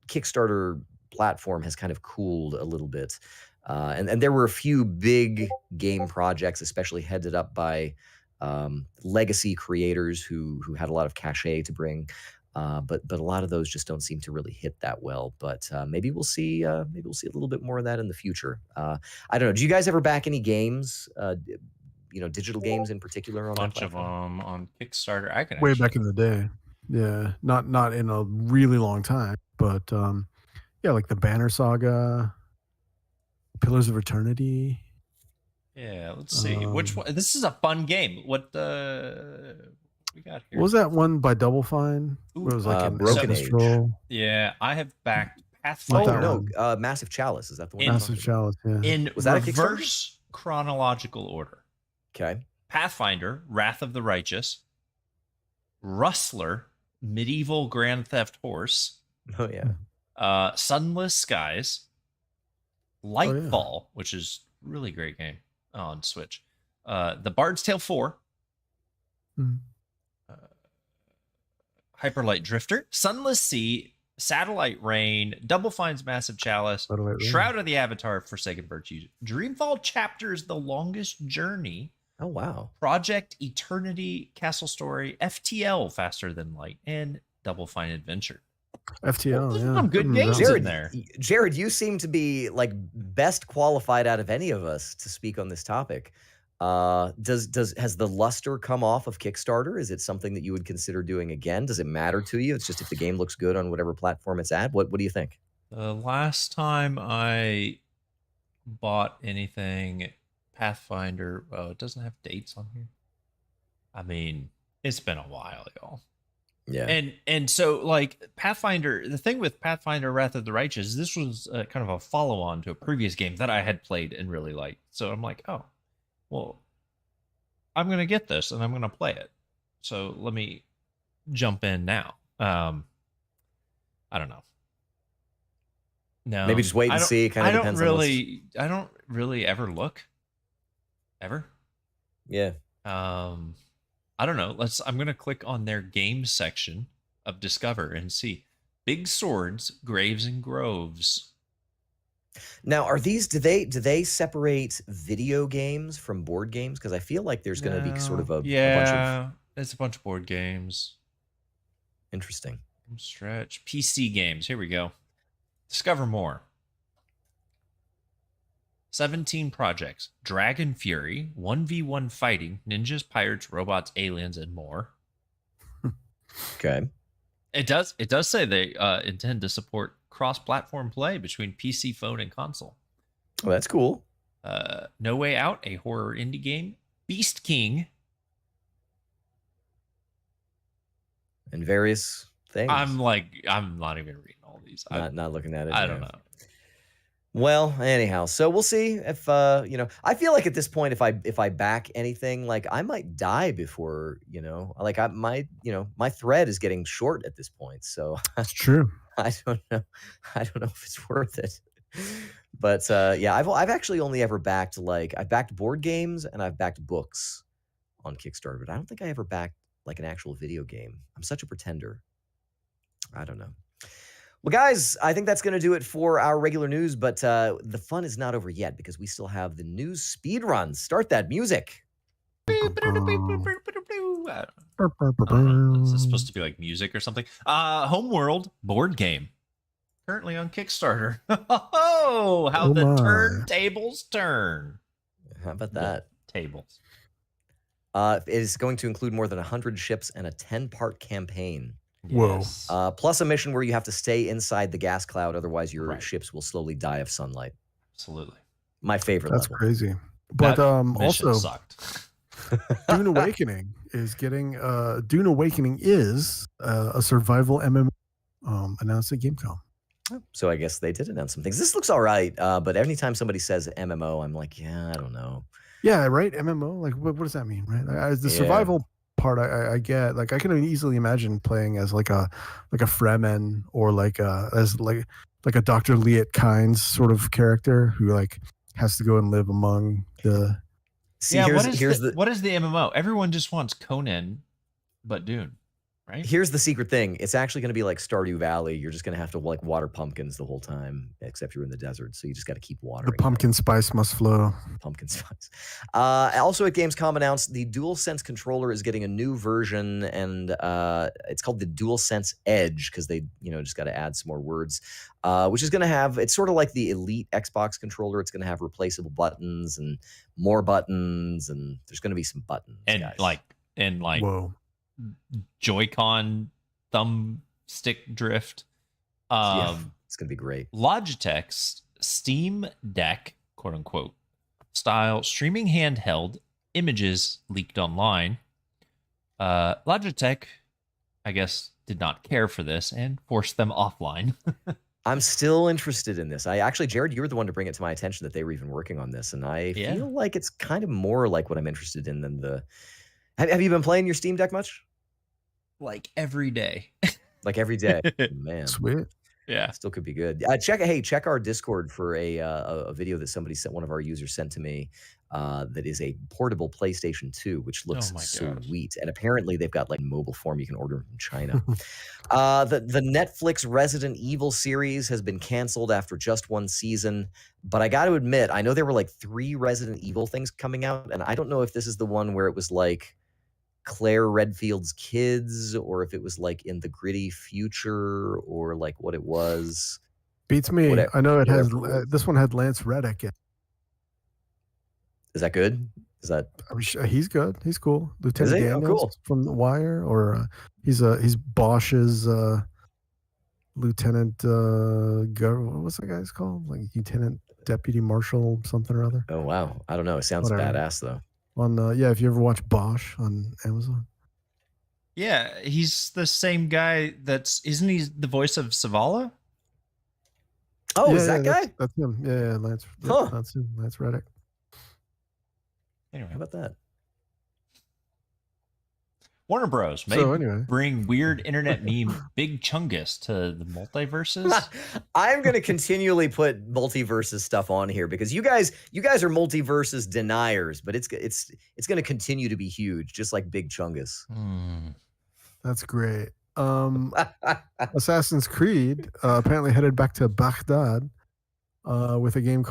Kickstarter platform has kind of cooled a little bit. And there were a few big game projects, especially headed up by legacy creators who had a lot of cachet to bring. But a lot of those just don't seem to really hit that well. But maybe we'll see a little bit more of that in the future. I don't know. Do you guys ever back any games? Digital games in particular on a bunch that of platform? them on Kickstarter. I can way back in the day. Yeah, not in a really long time, but like the Banner Saga, Pillars of Eternity. Yeah, let's see. Which one? This is a fun game. What we got here? What was that one by Double Fine? Where it was like an Broken Age. Yeah, I have backed Pathfinder. Oh no, Massive Chalice, is that the one? Massive Chalice, yeah. In Was that a reverse chronological order. Okay. Pathfinder, Wrath of the Righteous, Rustler, Medieval Grand Theft Horse, Oh yeah. Sunless Skies, Oh, yeah. Lightfall, which is a really great game on Switch. The Bard's Tale 4, Hmm. Hyperlight Drifter, Sunless Sea, Satellite Rain, Double Fine's Massive Chalice, Satellite Rain. Shroud of the Avatar, Forsaken Virtues, Dreamfall Chapters, The Longest Journey, Oh wow. Project Eternity, Castle Story, FTL, Faster Than Light, and Double Fine Adventure. FTL, Those are yeah. some good Hmm, games yeah. in there. Jared, you seem to be like best qualified out of any of us to speak on this topic. Has the luster come off of Kickstarter? Is it something that you would consider doing again? Does it matter to you? It's just if the game looks good on whatever platform it's at. What do you think? The last time I bought anything Pathfinder, it doesn't have dates on here. I mean, it's been a while, y'all. Yeah. And so like Pathfinder, the thing with Pathfinder Wrath of the Righteous, this was kind of a follow-on to a previous game that I had played and really liked. So I'm like, oh, well, I'm going to get this and I'm going to play it. So let me jump in now. I don't know. No. Maybe just wait and see. Kind of depends on I don't really ever look. Ever. Yeah. I don't know. I'm going to click on their games section of Discover and see Big Swords, Graves and Groves. Now, are these do they separate video games from board games? Because I feel like there's going to be sort of a bunch of it's a bunch of board games. interesting. Stretch PC games. Here we go. Discover more. 17 projects. Dragon Fury, 1v1 fighting, ninjas, pirates, robots, aliens, and more. Okay. It does say they intend to support cross-platform play between PC, phone, and console. Well, that's cool. No Way Out, a horror indie game. Beast King. And various things. I'm not even reading all these. Not looking at it. I don't know. Well, anyhow, so we'll see if I feel like at this point, if I back anything, like I might die before, like my thread is getting short at this point. So That's true. I don't know if it's worth it. But yeah, I've actually only ever backed I've backed board games and I've backed books on Kickstarter, but I don't think I ever backed like an actual video game. I'm such a pretender. I don't know. Well, guys, I think that's going to do it for our regular news, but the fun is not over yet because we still have the news speed run. Start that music. Is this supposed to be like music or something? Homeworld board game. Currently on Kickstarter. Oh, how the turntables turn. How about that? Tables. It is going to include more than 100 ships and a 10-part campaign. Whoa. Yes. Plus a mission where you have to stay inside the gas cloud, otherwise your Right. ships will slowly die of sunlight. Absolutely. My favorite That's level. crazy. But That mission also, sucked. Dune Awakening is getting Dune Awakening is a survival MMO announced at Gamescom. So I guess they did announce some things. This looks all right, but anytime somebody says MMO, I'm like, yeah, I don't know. Yeah, right. MMO. Like, what does that mean, right? The survival part, I get. Like, I can easily imagine playing as like a Fremen or like a Dr. Liet Kynes sort of character who like has to go and live among the. See, Yeah, here's what is the MMO? Everyone just wants Conan, but Dune, right? Here's the secret thing. It's actually going to be like Stardew Valley. You're just going to have to like water pumpkins the whole time, except you're in the desert. So you just got to keep watering. The pumpkin spice must flow. Pumpkin spice. Also at Gamescom announced the DualSense controller is getting a new version, and it's called the DualSense Edge because they, just got to add some more words. Which is going to have, it's sort of like the Elite Xbox controller. It's going to have replaceable buttons and more buttons, and there's going to be some buttons. And guys. like Whoa. Joy-Con thumbstick drift. Yeah, it's going to be great. Logitech's Steam Deck, quote unquote, style streaming handheld images leaked online. Logitech, I guess, did not care for this and forced them offline. I'm still interested in this. Jared, you were the one to bring it to my attention that they were even working on this, and I feel like it's kind of more like what I'm interested in than the. Have you been playing your Steam Deck much? Like every day. Like every day, man. Sweet. Yeah. Still could be good. Check our Discord for a video that somebody sent. One of our users sent to me. That is a portable PlayStation 2, which Oh looks my gosh. sweet. And apparently they've got like mobile form you can order from China. The Netflix Resident Evil series has been canceled after just one season. But I got to admit, I know there were like 3 Resident Evil things coming out, and I don't know if this is the one where it was like Claire Redfield's kids, or if it was like in the gritty future, or like what it was. Beats me. Whatever- I know it has. whatever it was. This one had Lance Reddick in. Is that good? Is that I'm sure he's good. He's cool. Lieutenant he? Oh, Daniels cool. from The Wire, or he's Bosch's lieutenant. What's that guy's called? Like Lieutenant Deputy Marshal something or other. Oh wow, I don't know. It sounds Whatever. badass though. On if you ever watch Bosch on Amazon. Yeah, he's the same guy isn't he the voice of Savala? Oh, is that guy? That's him. Yeah, Lance. Huh. That's him. Lance Reddick. Anyway, How about that? Warner Bros. may bring weird internet meme Big Chungus to the multiverses. I'm going to continually put multiverses stuff on here because you guys are multiverses deniers, but it's going to continue to be huge, just like Big Chungus. That's great. Assassin's Creed apparently headed back to Baghdad with a game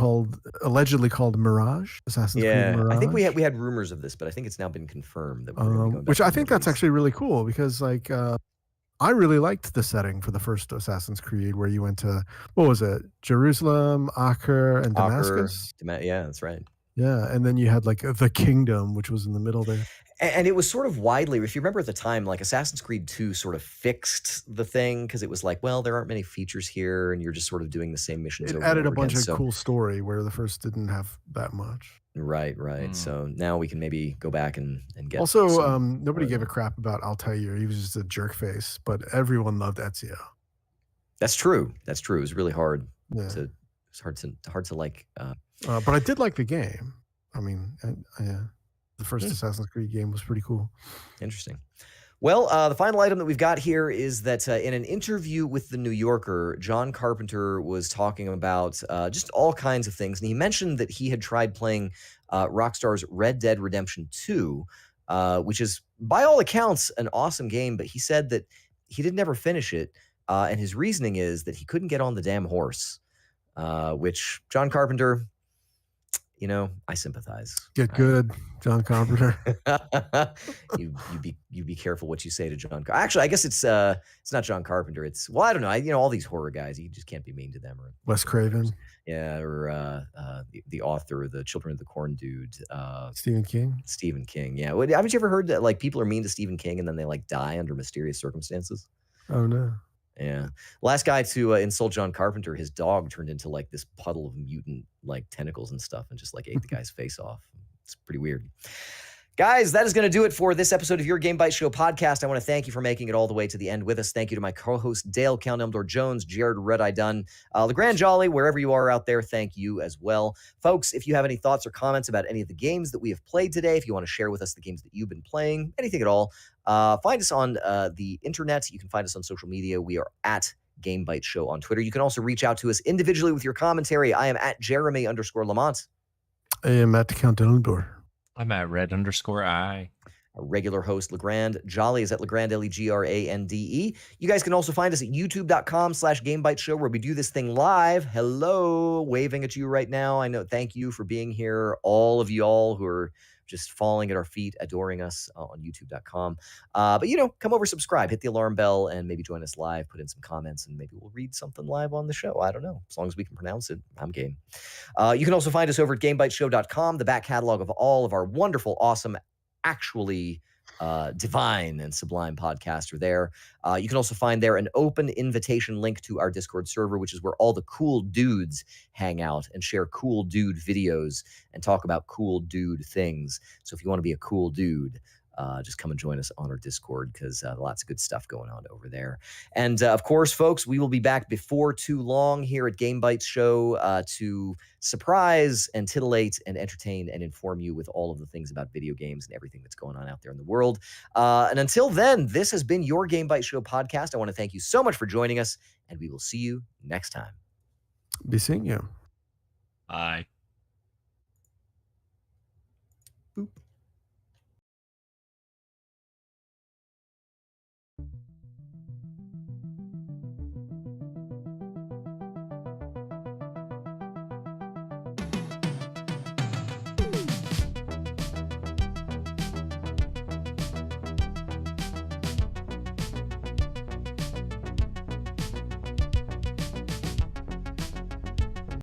allegedly called Mirage. Assassin's Creed Mirage. I think we had rumors of this, but I think it's now been confirmed that we're going to be going back which to I the think Middle that's East. actually really cool because like I really liked the setting for the first Assassin's Creed where you went to what was it? Jerusalem, Acre, and Damascus. Yeah, that's right. Yeah, and then you had like the kingdom, which was in the middle there. And it was sort of widely, if you remember at the time, like Assassin's Creed 2 sort of fixed the thing because it was like, well, there aren't many features here, and you're just sort of doing the same missions It over added and a over bunch again. of cool story where the first didn't have that much. Right. So now we can maybe go back and get. Also, nobody gave a crap about Altair. He was just a jerk face, but everyone loved Ezio. That's true. It was really hard. Yeah. It's hard to like. But I did like the game. I mean, the first Assassin's Creed game was pretty cool. Interesting. Well, the final item that we've got here is that in an interview with The New Yorker, John Carpenter was talking about just all kinds of things. And he mentioned that he had tried playing Rockstar's Red Dead Redemption 2, which is, by all accounts, an awesome game. But he said that he did never finish it. And his reasoning is that he couldn't get on the damn horse, which John Carpenter... I sympathize. Get good, John Carpenter. you be careful what you say to John. Actually, I guess it's not John Carpenter. It's I don't know. All these horror guys, you just can't be mean to them. Or Wes Craven. Yeah, or the author, the Children of the Corn dude, Stephen King. Stephen King. Yeah. Haven't you ever heard that like people are mean to Stephen King and then they like die under mysterious circumstances? Oh no. Yeah. Last guy to insult John Carpenter, his dog turned into like this puddle of mutant like tentacles and stuff and just like ate the guy's face off. It's pretty weird. Guys, that is going to do it for this episode of Your Game Bytes Show podcast. I want to thank you for making it all the way to the end with us. Thank you to my co-host Dale Count Elmdor Jones, Jared Red Eye Dunn, LeGrand Jolly, wherever you are out there. Thank you as well. Folks, if you have any thoughts or comments about any of the games that we have played today, if you want to share with us the games that you've been playing, anything at all, find us on the internet. You can find us on social media. We are at Game Bytes Show on Twitter. You can also reach out to us individually with your commentary. I am at Jeremy_Lamont. I am at Count Elmdor. I'm at Red_I. Our regular host, LeGrand Jolly, is at LeGrand, LeGrande. You guys can also find us at youtube.com/GameByteShow, where we do this thing live. Hello, waving at you right now. I know. Thank you for being here, all of y'all who are just falling at our feet, adoring us on youtube.com. But, come over, subscribe, hit the alarm bell, and maybe join us live, put in some comments, and maybe we'll read something live on the show. I don't know. As long as we can pronounce it, I'm game. You can also find us over at GameBytesShow.com, the back catalog of all of our wonderful, awesome, actually divine and sublime podcasts are there. You can also find there an open invitation link to our Discord server, which is where all the cool dudes hang out and share cool dude videos and talk about cool dude things. So if you want to be a cool dude, just come and join us on our Discord because lots of good stuff going on over there. And of course, folks, we will be back before too long here at Game Bytes Show to surprise and titillate and entertain and inform you with all of the things about video games and everything that's going on out there in the world. And until then, this has been your Game Bytes Show podcast. I want to thank you so much for joining us, and we will see you next time. Be seeing you. Bye. Boop.